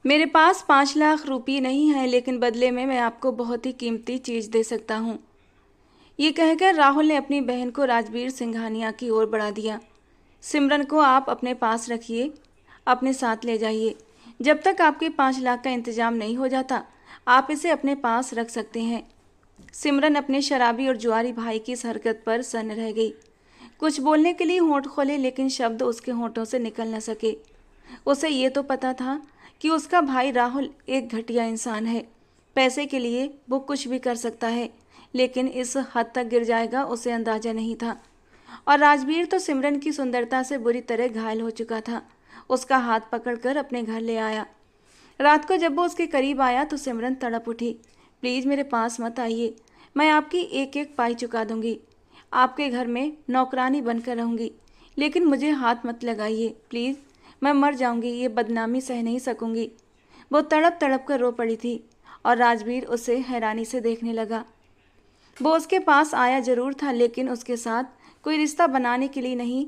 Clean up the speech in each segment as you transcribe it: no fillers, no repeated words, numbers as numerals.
मेरे पास 5 लाख रुपये नहीं है, लेकिन बदले में मैं आपको बहुत ही कीमती चीज़ दे सकता हूँ। ये कहकर राहुल ने अपनी बहन को राजवीर सिंघानिया की ओर बढ़ा दिया। सिमरन को आप अपने पास रखिए, अपने साथ ले जाइए। जब तक आपके 5 लाख का इंतजाम नहीं हो जाता, आप इसे अपने पास रख सकते हैं। सिमरन अपने शराबी और जुआरी भाई की इस हरकत पर सन्न रह गई। कुछ बोलने के लिए होंठ खोले, लेकिन शब्द उसके होंठों से निकल न सके। उसे ये तो पता था कि उसका भाई राहुल एक घटिया इंसान है। पैसे के लिए वो कुछ भी कर सकता है, लेकिन इस हद तक गिर जाएगा उसे अंदाजा नहीं था। और राजवीर तो सिमरन की सुंदरता से बुरी तरह घायल हो चुका था। उसका हाथ पकड़कर अपने घर ले आया। रात को जब वो उसके करीब आया तो सिमरन तड़प उठी। प्लीज़ मेरे पास मत आइए, मैं आपकी एक एक पाई चुका दूंगी। आपके घर में नौकरानी बनकर रहूंगी, लेकिन मुझे हाथ मत लगाइए प्लीज़। मैं मर जाऊंगी, ये बदनामी सह नहीं सकूंगी। वो तड़प तड़प कर रो पड़ी थी और राजवीर उसे हैरानी से देखने लगा। वो उसके पास आया जरूर था, लेकिन उसके साथ कोई रिश्ता बनाने के लिए नहीं,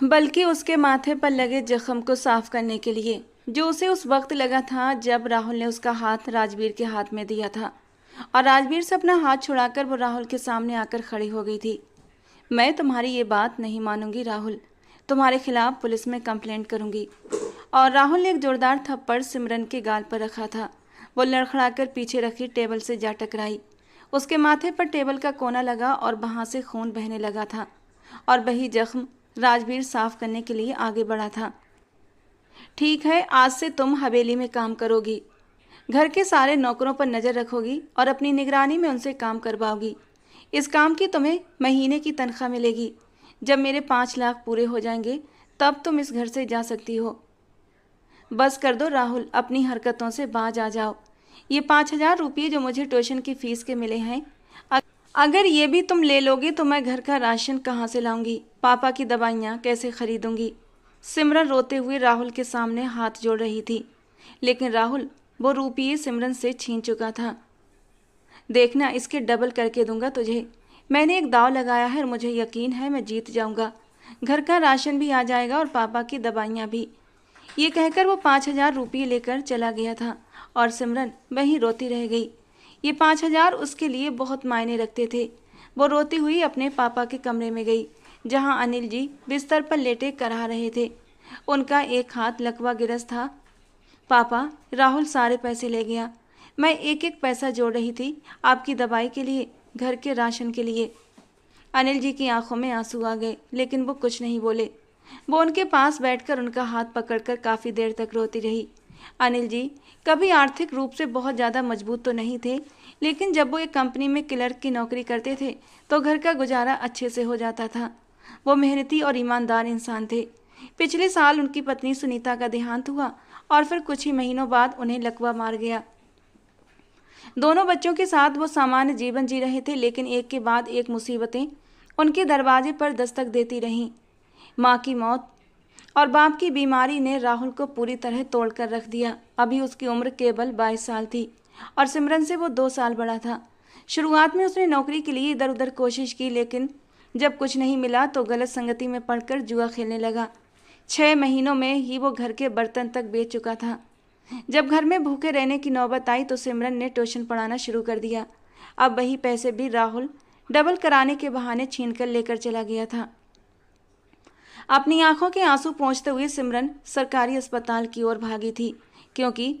बल्कि उसके माथे पर लगे जख्म को साफ करने के लिए, जो उसे उस वक्त लगा था जब राहुल ने उसका हाथ राजवीर के हाथ में दिया था। और राजवीर से अपना हाथ छुड़ाकर वो राहुल के सामने आकर खड़ी हो गई थी। मैं तुम्हारी ये बात नहीं मानूंगी राहुल, तुम्हारे खिलाफ पुलिस में कंप्लेंट करूंगी। और राहुल ने एक जोरदार थप्पड़ सिमरन के गाल पर रखा था। वो लड़खड़ाकर पीछे रखी टेबल से जा टकराई। उसके माथे पर टेबल का कोना लगा और वहां से खून बहने लगा था, और वही जख्म राजवीर साफ करने के लिए आगे बढ़ा था। ठीक है, आज से तुम हवेली में काम करोगी, घर के सारे नौकरों पर नज़र रखोगी और अपनी निगरानी में उनसे काम करवाओगी। इस काम की तुम्हें महीने की तनख्वाह मिलेगी। जब मेरे 5 लाख पूरे हो जाएंगे तब तुम इस घर से जा सकती हो। बस कर दो राहुल, अपनी हरकतों से बाज आ जाओ। ये 5,000 रुपये जो मुझे ट्यूशन की फीस के मिले हैं, अगर ये भी तुम ले लोगे तो मैं घर का राशन कहाँ से लाऊंगी, पापा की दवाइयाँ कैसे खरीदूंगी। सिमरन रोते हुए राहुल के सामने हाथ जोड़ रही थी, लेकिन राहुल वो रुपये सिमरन से छीन चुका था। देखना, इसके डबल करके दूंगा तुझे। मैंने एक दांव लगाया है और मुझे यकीन है मैं जीत जाऊंगा। घर का राशन भी आ जाएगा और पापा की दवाइयाँ भी। ये कहकर वो 5,000 रुपये लेकर चला गया था और सिमरन वहीं रोती रह गई। ये 5,000 उसके लिए बहुत मायने रखते थे। वो रोती हुई अपने पापा के कमरे में गई, जहां अनिल जी बिस्तर पर लेटे कराह रहे थे। उनका एक हाथ लकवा गिरस था। पापा, राहुल सारे पैसे ले गया। मैं एक एक पैसा जोड़ रही थी आपकी दवाई के लिए, घर के राशन के लिए। अनिल जी की आंखों में आंसू आ गए, लेकिन वो कुछ नहीं बोले। वो उनके पास बैठकर उनका हाथ पकड़कर काफ़ी देर तक रोती रही। अनिल जी कभी आर्थिक रूप से बहुत ज़्यादा मजबूत तो नहीं थे, लेकिन जब वो एक कंपनी में क्लर्क की नौकरी करते थे तो घर का गुजारा अच्छे से हो जाता था। वो मेहनती और ईमानदार इंसान थे। पिछले साल उनकी पत्नी सुनीता का देहांत हुआ और फिर कुछ ही महीनों बाद उन्हें लकवा मार गया। दोनों बच्चों के साथ वो सामान्य जीवन जी रहे थे, लेकिन एक के बाद एक मुसीबतें उनके दरवाजे पर दस्तक देती रहीं। माँ की मौत और बाप की बीमारी ने राहुल को पूरी तरह तोड़ कर रख दिया। अभी उसकी उम्र केवल 22 साल थी और सिमरन से वो 2 साल बड़ा था। शुरुआत में उसने नौकरी के लिए इधर उधर कोशिश की, लेकिन जब कुछ नहीं मिला तो गलत संगति में पड़कर जुआ खेलने लगा। 6 महीनों में ही वो घर के बर्तन तक बेच चुका था। जब घर में भूखे रहने की नौबत आई तो सिमरन ने ट्यूशन पढ़ाना शुरू कर दिया। अब वही पैसे भी राहुल डबल कराने के बहाने छीन कर लेकर चला गया था। अपनी आंखों के आंसू पोंछते हुए सिमरन सरकारी अस्पताल की ओर भागी थी, क्योंकि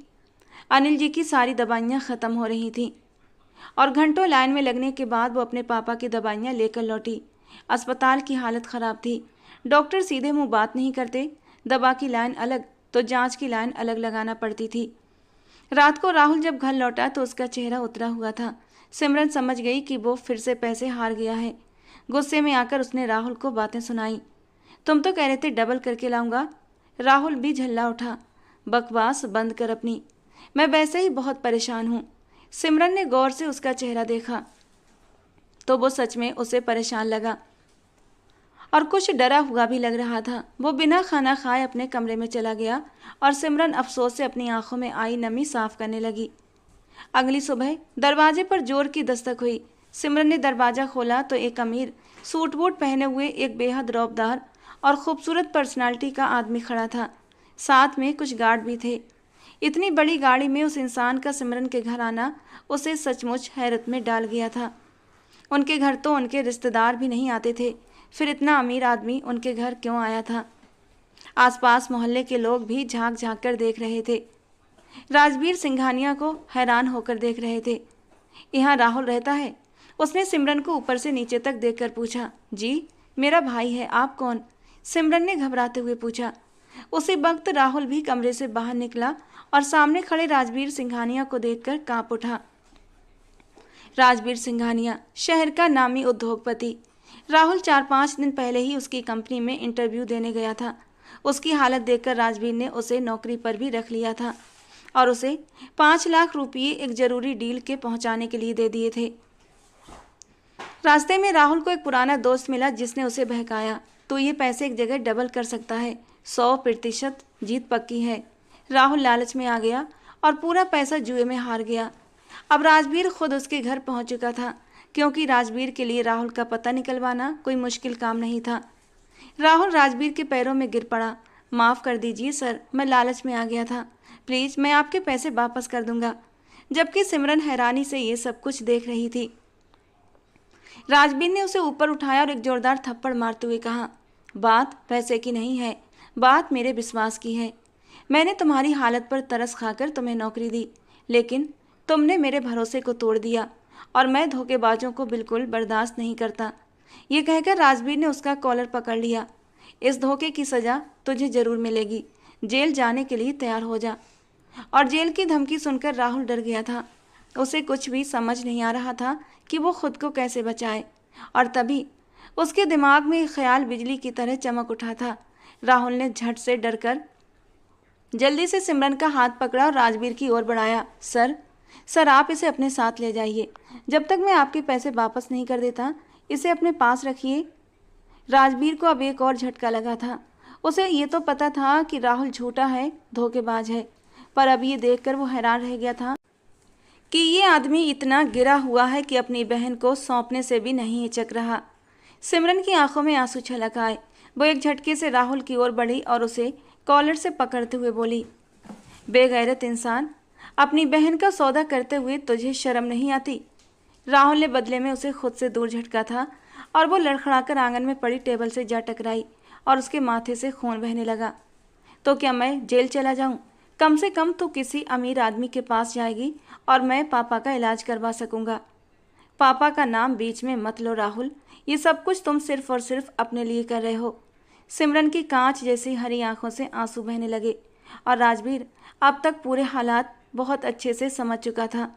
अनिल जी की सारी दवाइयाँ ख़त्म हो रही थीं और घंटों लाइन में लगने के बाद वो अपने पापा की दवाइयाँ लेकर लौटी। अस्पताल की हालत ख़राब थी। डॉक्टर सीधे मुंह बात नहीं करते। दवा की लाइन अलग तो जांच की लाइन अलग लगाना पड़ती थी। रात को राहुल जब घर लौटा तो उसका चेहरा उतरा हुआ था। सिमरन समझ गई कि वो फिर से पैसे हार गया है। गुस्से में आकर उसने राहुल को बातें सुनाई। तुम तो कह रहे थे डबल करके लाऊंगा। राहुल भी झल्ला उठा। बकवास बंद कर अपनी, मैं वैसे ही बहुत परेशान हूँ। सिमरन ने गौर से उसका चेहरा देखा तो वो सच में उसे परेशान लगा और कुछ डरा हुआ भी लग रहा था। वो बिना खाना खाए अपने कमरे में चला गया और सिमरन अफसोस से अपनी आंखों में आई नमी साफ करने लगी। अगली सुबह दरवाजे पर जोर की दस्तक हुई। सिमरन ने दरवाज़ा खोला तो एक अमीर सूट बूट पहने हुए एक बेहद रौबदार और खूबसूरत पर्सनालिटी का आदमी खड़ा था। साथ में कुछ गार्ड भी थे। इतनी बड़ी गाड़ी में उस इंसान का सिमरन के घर आना उसे सचमुच हैरत में डाल गया था। उनके घर तो उनके रिश्तेदार भी नहीं आते थे, फिर इतना अमीर आदमी उनके घर क्यों आया था? आसपास मोहल्ले के लोग भी झांक झांक कर देख रहे थे। राजवीर सिंघानिया को हैरान होकर देख रहे थे। यहाँ राहुल रहता है? उसने सिमरन को ऊपर से नीचे तक देखकर पूछा। जी, मेरा भाई है, आप कौन? सिमरन ने घबराते हुए पूछा। उसी वक्त राहुल भी कमरे से बाहर निकला और सामने खड़े राजवीर सिंघानिया को देखकर कांप उठा। राजवीर सिंघानिया शहर का नामी उद्योगपति। राहुल 4-5 दिन पहले ही उसकी कंपनी में इंटरव्यू देने गया था। उसकी हालत देखकर राजवीर ने उसे नौकरी पर भी रख लिया था और उसे 5 लाख रुपये एक जरूरी डील के पहुंचाने के लिए दे दिए थे। रास्ते में राहुल को एक पुराना दोस्त मिला जिसने उसे बहकाया, तो ये पैसे एक जगह डबल कर सकता है, 100% जीत पक्की है। राहुल लालच में आ गया और पूरा पैसा जुए में हार गया। अब राजवीर खुद उसके घर पहुंच चुका था, क्योंकि राजवीर के लिए राहुल का पता निकलवाना कोई मुश्किल काम नहीं था। राहुल राजवीर के पैरों में गिर पड़ा। माफ़ कर दीजिए सर, मैं लालच में आ गया था, प्लीज़ मैं आपके पैसे वापस कर दूंगा। जबकि सिमरन हैरानी से ये सब कुछ देख रही थी। राजवीर ने उसे ऊपर उठाया और एक जोरदार थप्पड़ मारते हुए कहा, बात पैसे की नहीं है, बात मेरे विश्वास की है। मैंने तुम्हारी हालत पर तरस खाकर तुम्हें नौकरी दी, लेकिन तुमने मेरे भरोसे को तोड़ दिया और मैं धोखेबाजों को बिल्कुल बर्दाश्त नहीं करता। ये कहकर राजवीर ने उसका कॉलर पकड़ लिया। इस धोखे की सज़ा तुझे ज़रूर मिलेगी, जेल जाने के लिए तैयार हो जा। और जेल की धमकी सुनकर राहुल डर गया था। उसे कुछ भी समझ नहीं आ रहा था कि वो खुद को कैसे बचाए, और तभी उसके दिमाग में एक ख्याल बिजली की तरह चमक उठा था। राहुल ने झट से डरकर जल्दी से सिमरन का हाथ पकड़ा और राजवीर की ओर बढ़ाया। सर आप इसे अपने साथ ले जाइए, जब तक मैं आपके पैसे वापस नहीं कर देता इसे अपने पास रखिए। राजवीर को अब एक और झटका लगा था। उसे ये तो पता था कि राहुल झूठा है, धोखेबाज है, पर अब ये देखकर वो हैरान रह गया था कि ये आदमी इतना गिरा हुआ है कि अपनी बहन को सौंपने से भी नहीं हिचक रहा। सिमरन की आंखों में आंसू छलक आए। वो एक झटके से राहुल की ओर बढ़ी और उसे कॉलर से पकड़ते हुए बोली, बेगैरत इंसान, अपनी बहन का सौदा करते हुए तुझे शर्म नहीं आती? राहुल ने बदले में उसे खुद से दूर झटका था और वो लड़खड़ाकर आंगन में पड़ी टेबल से जा टकराई और उसके माथे से खून बहने लगा। तो क्या मैं जेल चला जाऊं? कम से कम तो किसी अमीर आदमी के पास जाएगी और मैं पापा का इलाज करवा सकूंगा। पापा का नाम बीच में मत लो राहुल, ये सब कुछ तुम सिर्फ और सिर्फ अपने लिए कर रहे हो। सिमरन की कांच जैसी हरी आंखों से आंसू बहने लगे और राजवीर अब तक पूरे हालात बहुत अच्छे से समझ चुका था।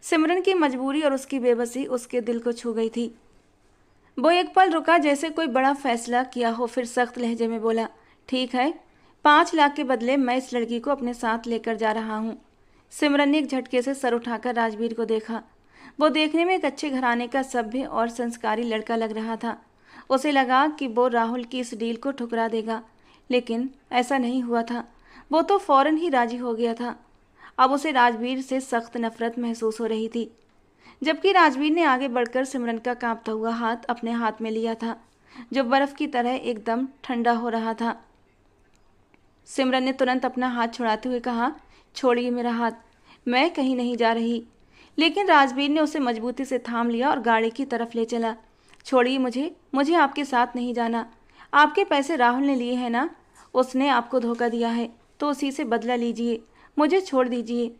सिमरन की मजबूरी और उसकी बेबसी उसके दिल को छू गई थी। वो एक पल रुका, जैसे कोई बड़ा फैसला किया हो, फिर सख्त लहजे में बोला, ठीक है, 5 लाख के बदले मैं इस लड़की को अपने साथ लेकर जा रहा हूँ। सिमरन ने एक झटके से सर उठाकर राजवीर को देखा। वो देखने में एक अच्छे घराने का सभ्य और संस्कारी लड़का लग रहा था। उसे लगा कि वो राहुल की इस डील को ठुकरा देगा, लेकिन ऐसा नहीं हुआ था। वो तो फौरन ही राजी हो गया था। अब उसे राजवीर से सख्त नफरत महसूस हो रही थी। जबकि राजवीर ने आगे बढ़कर सिमरन का कांपता हुआ हाथ अपने हाथ में लिया था, जो बर्फ की तरह एकदम ठंडा हो रहा था। सिमरन ने तुरंत अपना हाथ छुड़ाते हुए कहा, छोड़िए मेरा हाथ, मैं कहीं नहीं जा रही। लेकिन राजवीर ने उसे मजबूती से थाम लिया और गाड़ी की तरफ ले चला। छोड़िए मुझे आपके साथ नहीं जाना। आपके पैसे राहुल ने लिए हैं ना? उसने आपको धोखा दिया है, तो उसी से बदला लीजिए, मुझे छोड़ दीजिए।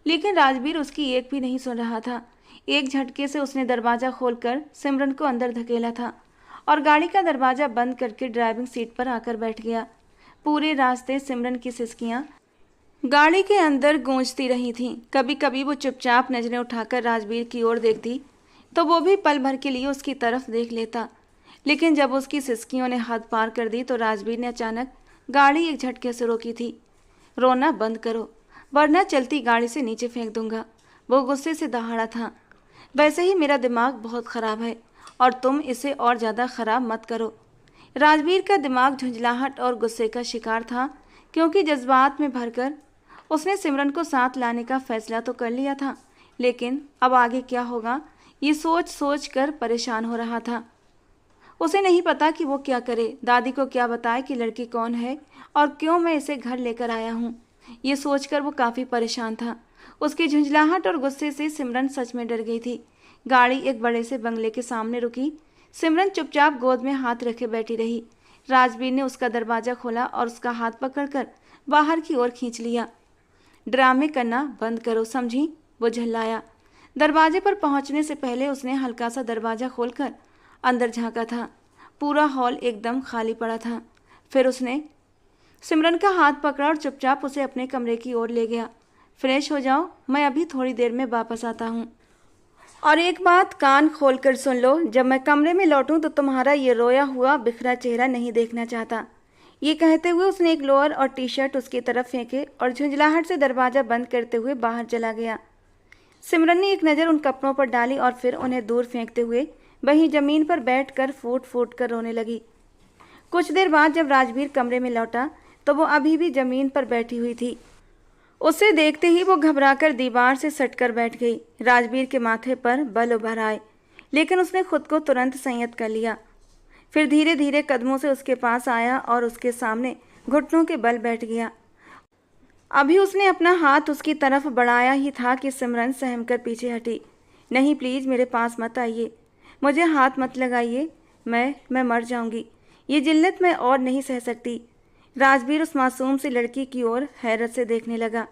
लेकिन राजवीर उसकी एक भी नहीं सुन रहा था। एक झटके से उसने दरवाज़ा खोलकर सिमरन को अंदर धकेला था और गाड़ी का दरवाज़ा बंद करके ड्राइविंग सीट पर आकर बैठ गया। पूरे रास्ते सिमरन की सिसकियाँ गाड़ी के अंदर गूंजती रही थीं। कभी कभी वो चुपचाप नजरें उठाकर राजवीर की ओर देखती, तो वो भी पल भर के लिए उसकी तरफ देख लेता। लेकिन जब उसकी सिसकियों ने हद पार कर दी तो राजवीर ने अचानक गाड़ी एक झटके से रोकी थी। रोना बंद करो, वरना चलती गाड़ी से नीचे फेंक दूंगा। वो गुस्से से दहाड़ा था। वैसे ही मेरा दिमाग बहुत ख़राब है और तुम इसे और ज़्यादा ख़राब मत करो। राजवीर का दिमाग झुंझलाहट और गुस्से का शिकार था, क्योंकि जज्बात में भरकर उसने सिमरन को साथ लाने का फैसला तो कर लिया था, लेकिन अब आगे क्या होगा ये सोच सोच कर परेशान हो रहा था। उसे नहीं पता कि वो क्या करे, दादी को क्या बताए कि लड़की कौन है और क्यों मैं इसे घर लेकर आया हूँ। ये सोचकर वो काफ़ी परेशान था। उसकी झुंझलाहट और गुस्से से सिमरन सच में डर गई थी। गाड़ी एक बड़े से बंगले के सामने रुकी। सिमरन चुपचाप गोद में हाथ रखे बैठी रही। राजवीर ने उसका दरवाज़ा खोला और उसका हाथ पकड़कर बाहर की ओर खींच लिया। ड्रामे करना बंद करो, समझी? वो झल्लाया। दरवाजे पर पहुंचने से पहले उसने हल्का सा दरवाज़ा खोलकर अंदर झांका था। पूरा हॉल एकदम खाली पड़ा था। फिर उसने सिमरन का हाथ पकड़ा और चुपचाप उसे अपने कमरे की ओर ले गया। फ्रेश हो जाओ, मैं अभी थोड़ी देर में वापस आता हूँ। और एक बात कान खोल कर सुन लो, जब मैं कमरे में लौटूं तो तुम्हारा ये रोया हुआ बिखरा चेहरा नहीं देखना चाहता। ये कहते हुए उसने एक लोअर और टी शर्ट उसकी तरफ फेंके और झुंझलाहट से दरवाज़ा बंद करते हुए बाहर चला गया। सिमरन ने एक नज़र उन कपड़ों पर डाली और फिर उन्हें दूर फेंकते हुए वहीं ज़मीन पर बैठकर फूट फूट कर रोने लगी। कुछ देर बाद जब राजवीर कमरे में लौटा तो वो अभी भी ज़मीन पर बैठी हुई थी। उसे देखते ही वो घबराकर दीवार से सटकर बैठ गई। राजवीर के माथे पर बल उभर आए, लेकिन उसने खुद को तुरंत संयत कर लिया। फिर धीरे धीरे कदमों से उसके पास आया और उसके सामने घुटनों के बल बैठ गया। अभी उसने अपना हाथ उसकी तरफ बढ़ाया ही था कि सिमरन सहमकर पीछे हटी। नहीं, प्लीज़ मेरे पास मत आइए, मुझे हाथ मत लगाइए, मैं मर जाऊंगी। ये जिल्लत मैं और नहीं सह सकती। राजवीर उस मासूम सी लड़की की ओर हैरत से देखने लगा,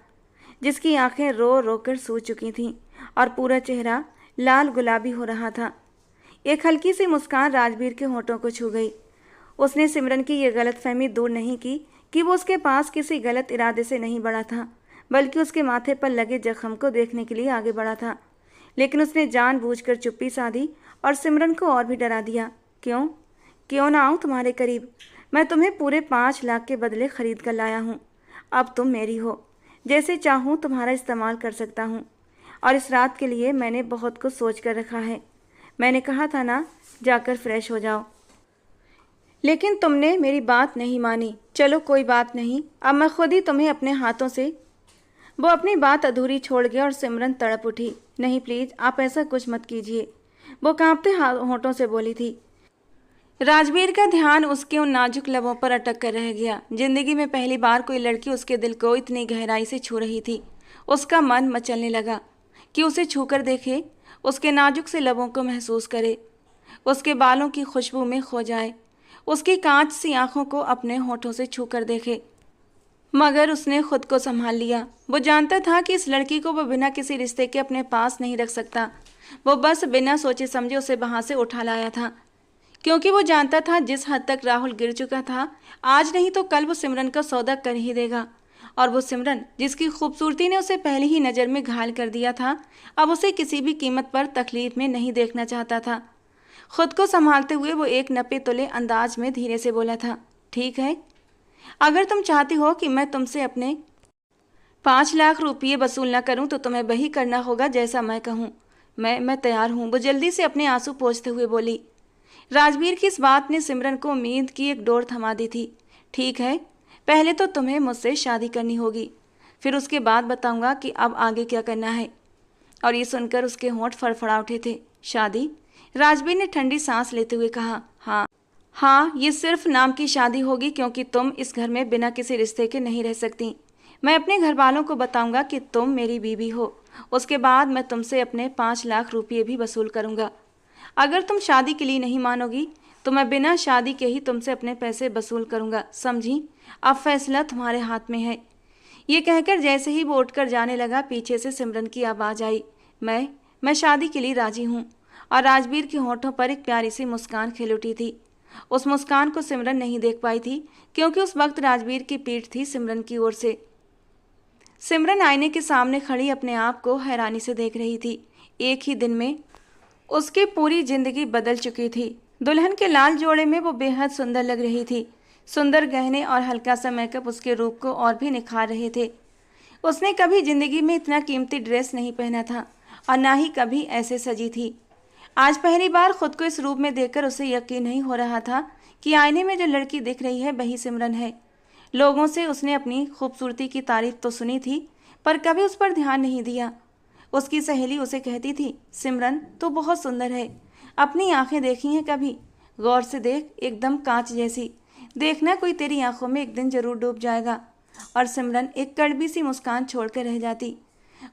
जिसकी आंखें रो रो कर सूज चुकी थीं और पूरा चेहरा लाल गुलाबी हो रहा था। एक हल्की सी मुस्कान राजवीर के होठों को छू गई। उसने सिमरन की ये गलतफहमी दूर नहीं की कि वो उसके पास किसी गलत इरादे से नहीं बढ़ा था, बल्कि उसके माथे पर लगे जख्म को देखने के लिए आगे बढ़ा था। लेकिन उसने जानबूझकर चुप्पी साधी और सिमरन को और भी डरा दिया। क्यों ना आऊँ तुम्हारे करीब? मैं तुम्हें पूरे 5 लाख के बदले खरीद कर लाया हूँ। अब तुम मेरी हो, जैसे चाहूँ तुम्हारा इस्तेमाल कर सकता हूँ। और इस रात के लिए मैंने बहुत कुछ सोच कर रखा है। मैंने कहा था ना, जाकर फ्रेश हो जाओ, लेकिन तुमने मेरी बात नहीं मानी। चलो कोई बात नहीं, अब मैं खुद ही तुम्हें अपने हाथों से। वो अपनी बात अधूरी छोड़ गया और सिमरन तड़प उठी। नहीं प्लीज़, आप ऐसा कुछ मत कीजिए, वो कांपते होठों से बोली थी। राजवीर का ध्यान उसके उन नाजुक लबों पर अटक कर रह गया। जिंदगी में पहली बार कोई लड़की उसके दिल को इतनी गहराई से छू रही थी। उसका मन मचलने लगा कि उसे छूकर देखे, उसके नाजुक से लबों को महसूस करे, उसके बालों की खुशबू में खो जाए, उसकी कांच सी आंखों को अपने होठों से छूकर देखे। मगर उसने खुद को संभाल लिया। वो जानता था कि इस लड़की को वो बिना किसी रिश्ते के अपने पास नहीं रख सकता। वो बस बिना सोचे समझे उसे वहाँ से उठा लाया था, क्योंकि वो जानता था जिस हद तक राहुल गिर चुका था, आज नहीं तो कल वो सिमरन का सौदा कर ही देगा। और वो सिमरन, जिसकी खूबसूरती ने उसे पहली ही नज़र में घायल कर दिया था, अब उसे किसी भी कीमत पर तकलीफ में नहीं देखना चाहता था। खुद को संभालते हुए वो एक नपे तुले अंदाज में धीरे से बोला था, ठीक है, अगर तुम चाहती हो कि मैं तुमसे अपने 5 लाख रुपये वसूल न करूं तो तुम्हें वही करना होगा जैसा मैं कहूं। मैं तैयार हूं, वो जल्दी से अपने आंसू पोंछते हुए बोली। राजवीर की इस बात ने सिमरन को उम्मीद की एक डोर थमा दी थी। ठीक है, पहले तो तुम्हें मुझसे शादी करनी होगी, फिर उसके बाद बताऊंगा कि अब आगे क्या करना है। और ये सुनकर उसके होंठ फड़फड़ा उठे थे। शादी? राजवीर ने ठंडी सांस लेते हुए कहा। हाँ, ये सिर्फ नाम की शादी होगी, क्योंकि तुम इस घर में बिना किसी रिश्ते के नहीं रह सकती। मैं अपने घर वालों को बताऊंगा कि तुम मेरी बीवी हो। उसके बाद मैं तुमसे अपने 5 लाख रुपये भी वसूल करूंगा। अगर तुम शादी के लिए नहीं मानोगी तो मैं बिना शादी के ही तुमसे अपने पैसे वसूल करूंगा, समझी? अब फैसला तुम्हारे हाथ में है। ये कहकर जैसे ही वो उठकर जाने लगा, पीछे से सिमरन की आवाज़ आई, मैं शादी के लिए राजी हूँ। और राजवीर के होठों पर एक प्यारी सी मुस्कान खिल उठी थी। उस मुस्कान को सिमरन नहीं देख पाई थी, क्योंकि उस वक्त राजवीर की पीठ थी सिमरन की ओर से। सिमरन आईने के सामने खड़ी अपने आप को हैरानी से देख रही थी। एक ही दिन में उसकी पूरी जिंदगी बदल चुकी थी। दुल्हन के लाल जोड़े में वो बेहद सुंदर लग रही थी। सुंदर गहने और हल्का सा मेकअप उसके रूप को और भी निखार रहे थे। उसने कभी जिंदगी में इतना कीमती ड्रेस नहीं पहना था और ना ही कभी ऐसे सजी थी। आज पहली बार खुद को इस रूप में देखकर उसे यकीन नहीं हो रहा था कि आईने में जो लड़की दिख रही है वही सिमरन है। लोगों से उसने अपनी खूबसूरती की तारीफ तो सुनी थी, पर कभी उस पर ध्यान नहीं दिया। उसकी सहेली उसे कहती थी, सिमरन तो बहुत सुंदर है, अपनी आंखें देखी हैं कभी? गौर से देख, एकदम कांच जैसी। देखना कोई तेरी आंखों में एक दिन जरूर डूब जाएगा। और सिमरन एक कड़वी सी मुस्कान छोड़ कर रह जाती।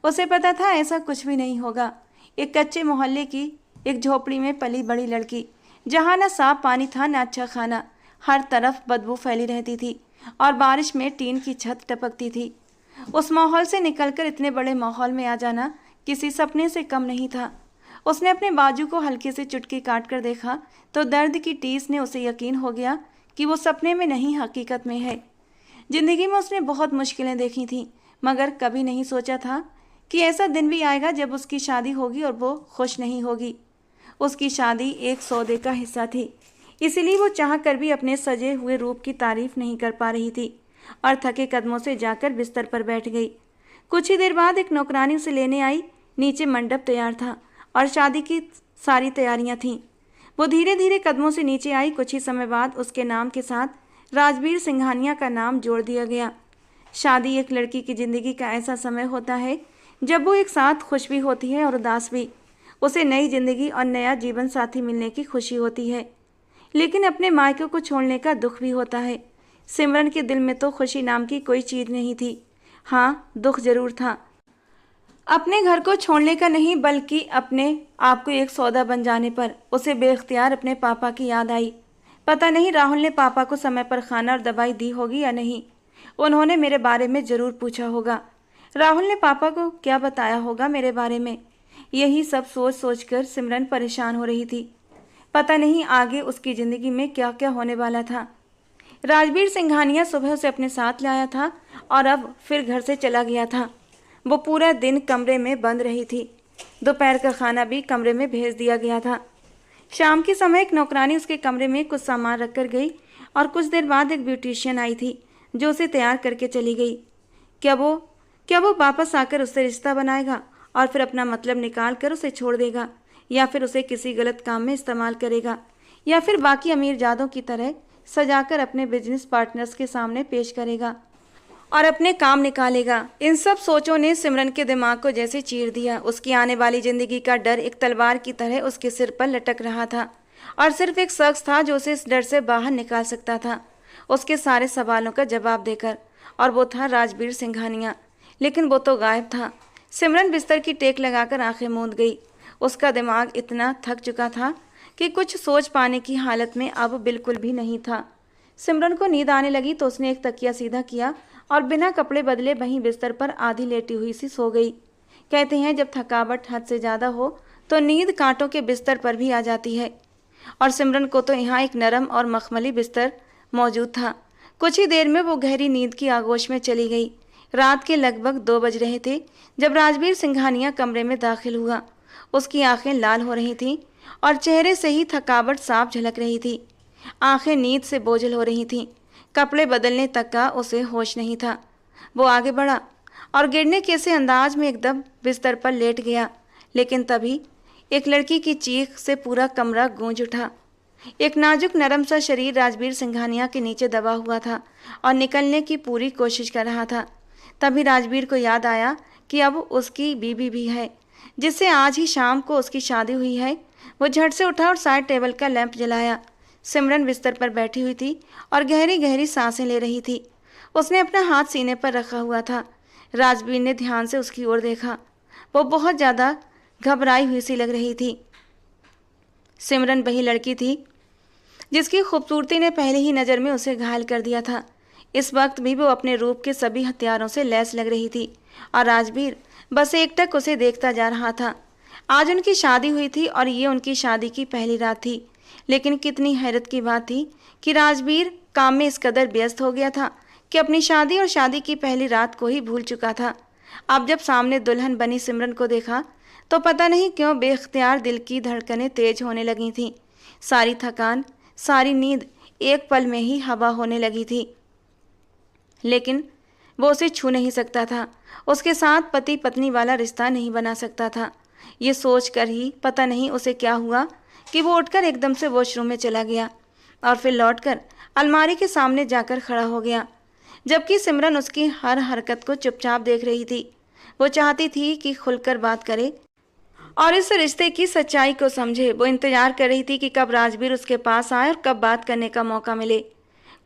उसे पता था ऐसा कुछ भी नहीं होगा। एक कच्चे मोहल्ले की एक झोपड़ी में पली बड़ी लड़की, जहाँ न साफ पानी था न अच्छा खाना, हर तरफ बदबू फैली रहती थी और बारिश में टीन की छत टपकती थी। उस माहौल से निकलकर इतने बड़े माहौल में आ जाना किसी सपने से कम नहीं था। उसने अपने बाजू को हल्के से चुटकी काट कर देखा तो दर्द की टीस ने उसे यकीन हो गया कि वो सपने में नहीं हकीकत में है। जिंदगी में उसने बहुत मुश्किलें देखी थीं, मगर कभी नहीं सोचा था कि ऐसा दिन भी आएगा जब उसकी शादी होगी और वो खुश नहीं होगी। उसकी शादी एक सौदे का हिस्सा थी, इसीलिए वो चाह कर भी अपने सजे हुए रूप की तारीफ नहीं कर पा रही थी और थके कदमों से जाकर बिस्तर पर बैठ गई। कुछ ही देर बाद एक नौकरानी उसे लेने आई। नीचे मंडप तैयार था और शादी की सारी तैयारियां थीं। वो धीरे धीरे कदमों से नीचे आई। कुछ ही समय बाद उसके नाम के साथ राजवीर सिंघानिया का नाम जोड़ दिया गया। शादी एक लड़की की ज़िंदगी का ऐसा समय होता है जब वो एक साथ खुश भी होती है और उदास भी। उसे नई जिंदगी और नया जीवन साथी मिलने की खुशी होती है, लेकिन अपने मायके को छोड़ने का दुख भी होता है। सिमरन के दिल में तो खुशी नाम की कोई चीज़ नहीं थी। हाँ, दुख जरूर था। अपने घर को छोड़ने का नहीं, बल्कि अपने आप को एक सौदा बन जाने पर उसे बेख्तियार अपने पापा की याद आई। पता नहीं राहुल ने पापा को समय पर खाना और दवाई दी होगी या नहीं। उन्होंने मेरे बारे में ज़रूर पूछा होगा। राहुल ने पापा को क्या बताया होगा मेरे बारे में। यही सब सोच सोचकर सिमरन परेशान हो रही थी। पता नहीं आगे उसकी ज़िंदगी में क्या क्या होने वाला था। राजवीर सिंघानिया सुबह उसे अपने साथ लाया था और अब फिर घर से चला गया था। वो पूरा दिन कमरे में बंद रही थी। दोपहर का खाना भी कमरे में भेज दिया गया था। शाम के समय एक नौकरानी उसके कमरे में कुछ सामान रख कर गई और कुछ देर बाद एक ब्यूटिशियन आई थी जो उसे तैयार करके चली गई। क्या वो वापस आकर उससे रिश्ता बनाएगा और फिर अपना मतलब निकाल कर उसे छोड़ देगा, या फिर उसे किसी गलत काम में इस्तेमाल करेगा, या फिर बाकी अमीरजादों की तरह सजाकर अपने बिजनेस पार्टनर्स के सामने पेश करेगा और अपने काम निकालेगा। इन सब सोचों ने सिमरन के दिमाग को जैसे चीर दिया। उसकी आने वाली जिंदगी का डर एक तलवार की तरह उसके सिर पर लटक रहा था और सिर्फ एक शख्स था जो उसे इस डर से बाहर निकाल सकता था, उसके सारे सवालों का जवाब देकर, और वो था राजवीर सिंघानिया। लेकिन वो तो गायब था। सिमरन बिस्तर की टेक लगाकर आंखें मूंद गई। उसका दिमाग इतना थक चुका था कि कुछ सोच पाने की हालत में अब बिल्कुल भी नहीं था। सिमरन को नींद आने लगी तो उसने एक तकिया सीधा किया और बिना कपड़े बदले वहीं बिस्तर पर आधी लेटी हुई सी सो गई। कहते हैं जब थकावट हद से ज़्यादा हो तो नींद कांटों के बिस्तर पर भी आ जाती है, और सिमरन को तो यहाँ एक नरम और मखमली बिस्तर मौजूद था। कुछ ही देर में वो गहरी नींद की आगोश में चली गई। रात के लगभग 2 बज रहे थे जब राजवीर सिंघानिया कमरे में दाखिल हुआ। उसकी आंखें लाल हो रही थीं और चेहरे से ही थकावट साफ झलक रही थी। आंखें नींद से बोझल हो रही थीं। कपड़े बदलने तक का उसे होश नहीं था। वो आगे बढ़ा और गिरने के से अंदाज में एकदम बिस्तर पर लेट गया। लेकिन तभी एक लड़की की चीख से पूरा कमरा गूंज उठा। एक नाजुक नरम सा शरीर राजवीर सिंघानिया के नीचे दबा हुआ था और निकलने की पूरी कोशिश कर रहा था। तभी राजवीर को याद आया कि अब उसकी बीबी भी है, जिससे आज ही शाम को उसकी शादी हुई है। वो झट से उठा और साइड टेबल का लैंप जलाया। सिमरन बिस्तर पर बैठी हुई थी और गहरी गहरी सांसें ले रही थी। उसने अपना हाथ सीने पर रखा हुआ था। राजवीर ने ध्यान से उसकी ओर देखा। वो बहुत ज़्यादा घबराई हुई सी लग रही थी। सिमरन वही लड़की थी जिसकी खूबसूरती ने पहले ही नज़र में उसे घायल कर दिया था। इस वक्त भी वो अपने रूप के सभी हथियारों से लैस लग रही थी और राजवीर बस एकटक उसे देखता जा रहा था। आज उनकी शादी हुई थी और ये उनकी शादी की पहली रात थी। लेकिन कितनी हैरत की बात थी कि राजवीर काम में इस कदर व्यस्त हो गया था कि अपनी शादी और शादी की पहली रात को ही भूल चुका था। अब जब सामने दुल्हन बनी सिमरन को देखा तो पता नहीं क्यों बेख्तियार दिल की धड़कनें तेज होने लगी थीं। सारी थकान, सारी नींद एक पल में ही हवा होने लगी थी। लेकिन वो उसे छू नहीं सकता था, उसके साथ पति पत्नी वाला रिश्ता नहीं बना सकता था। ये सोच कर ही पता नहीं उसे क्या हुआ कि वो उठकर एकदम से वॉशरूम में चला गया और फिर लौटकर अलमारी के सामने जाकर खड़ा हो गया, जबकि सिमरन उसकी हर हरकत को चुपचाप देख रही थी। वो चाहती थी कि खुलकर बात करे और इस रिश्ते की सच्चाई को समझे। वो इंतजार कर रही थी कि कब राजवीर उसके पास आए और कब बात करने का मौका मिले।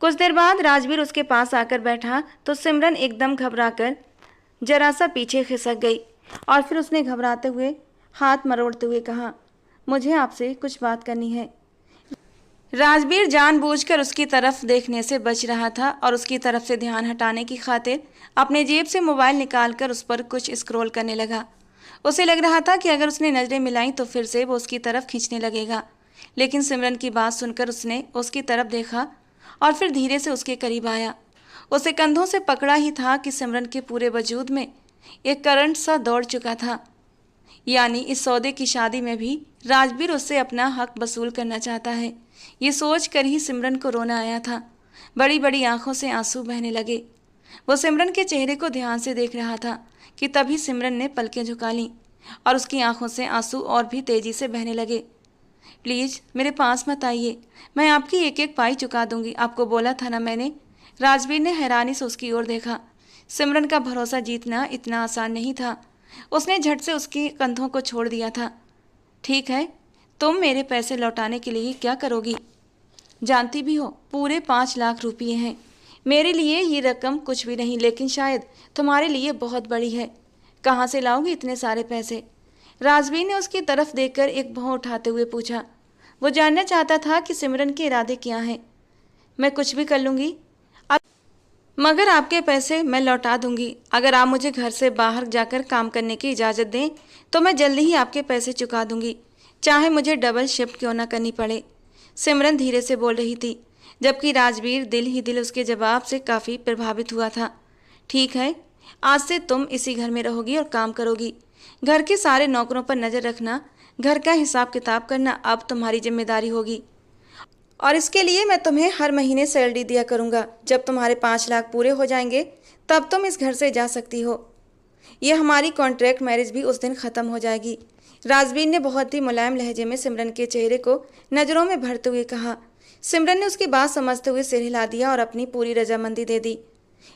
कुछ देर बाद राजवीर उसके पास आकर बैठा तो सिमरन एकदम घबराकर जरा सा पीछे खिसक गई और फिर उसने घबराते हुए हाथ मरोड़ते हुए कहा, मुझे आपसे कुछ बात करनी है। राजवीर जानबूझकर उसकी तरफ देखने से बच रहा था और उसकी तरफ से ध्यान हटाने की खातिर अपने जेब से मोबाइल निकालकर उस पर कुछ स्क्रॉल करने लगा। उसे लग रहा था कि अगर उसने नज़रें मिलाई तो फिर से वो उसकी तरफ खींचने लगेगा। लेकिन सिमरन की बात सुनकर उसने उसकी तरफ देखा और फिर धीरे से उसके करीब आया। उसे कंधों से पकड़ा ही था कि सिमरन के पूरे वजूद में एक करंट सा दौड़ चुका था। यानी इस सौदे की शादी में भी राजवीर उससे अपना हक वसूल करना चाहता है। ये सोच कर ही सिमरन को रोना आया था। बड़ी बड़ी आंखों से आंसू बहने लगे। वो सिमरन के चेहरे को ध्यान से देख रहा था कि तभी सिमरन ने पलकें झुका लीं और उसकी आंखों से आंसू और भी तेजी से बहने लगे। प्लीज़ मेरे पास मत आइए, मैं आपकी एक एक पाई चुका दूंगी, आपको बोला था ना मैंने। राजवीर ने हैरानी से उसकी ओर देखा। सिमरन का भरोसा जीतना इतना आसान नहीं था। उसने झट से उसके कंधों को छोड़ दिया था। ठीक है, तुम मेरे पैसे लौटाने के लिए क्या करोगी? जानती भी हो पूरे 5 लाख रुपये हैं। मेरे लिए ये रकम कुछ भी नहीं, लेकिन शायद तुम्हारे लिए बहुत बड़ी है। कहाँ से लाओगी इतने सारे पैसे? राजवीर ने उसकी तरफ देखकर एक भौं उठाते हुए पूछा। वो जानना चाहता था कि सिमरन के इरादे क्या हैं। मैं कुछ भी कर लूँगी, मगर आपके पैसे मैं लौटा दूंगी। अगर आप मुझे घर से बाहर जाकर काम करने की इजाज़त दें तो मैं जल्दी ही आपके पैसे चुका दूंगी, चाहे मुझे डबल शिफ्ट क्यों ना करनी पड़े। सिमरन धीरे से बोल रही थी, जबकि राजवीर दिल ही दिल उसके जवाब से काफ़ी प्रभावित हुआ था। ठीक है, आज से तुम इसी घर में रहोगी और काम करोगी। घर के सारे नौकरों पर नज़र रखना, घर का हिसाब किताब करना अब तुम्हारी जिम्मेदारी होगी। और इसके लिए मैं तुम्हें हर महीने सैलरी दिया करूँगा। जब तुम्हारे 5 लाख पूरे हो जाएंगे तब तुम इस घर से जा सकती हो। यह हमारी कॉन्ट्रैक्ट मैरिज भी उस दिन ख़त्म हो जाएगी। राजवीर ने बहुत ही मुलायम लहजे में सिमरन के चेहरे को नज़रों में भरते हुए कहा। सिमरन ने उसकी बात समझते हुए सिर हिला दिया और अपनी पूरी रजामंदी दे दी।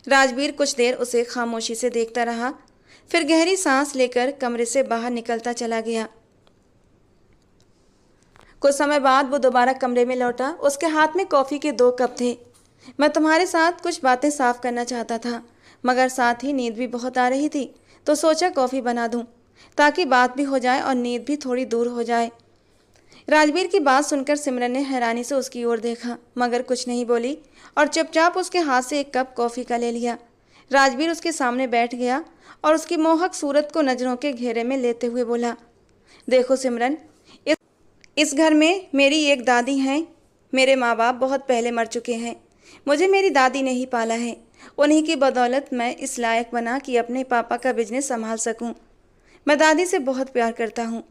राजवीर कुछ देर उसे खामोशी से देखता रहा, फिर गहरी सांस लेकर कमरे से बाहर निकलता चला गया। कुछ समय बाद वो दोबारा कमरे में लौटा। उसके हाथ में कॉफ़ी के 2 कप थे। मैं तुम्हारे साथ कुछ बातें साफ करना चाहता था, मगर साथ ही नींद भी बहुत आ रही थी, तो सोचा कॉफ़ी बना दूं, ताकि बात भी हो जाए और नींद भी थोड़ी दूर हो जाए। राजवीर की बात सुनकर सिमरन ने हैरानी से उसकी ओर देखा, मगर कुछ नहीं बोली और चुपचाप उसके हाथ से एक कप कॉफ़ी का ले लिया। राजवीर उसके सामने बैठ गया और उसकी मोहक सूरत को नज़रों के घेरे में लेते हुए बोला, देखो सिमरन, इस घर में मेरी एक दादी हैं। मेरे माँ बाप बहुत पहले मर चुके हैं। मुझे मेरी दादी ने ही पाला है। उन्हीं की बदौलत मैं इस लायक बना कि अपने पापा का बिजनेस संभाल सकूं। मैं दादी से बहुत प्यार करता हूं।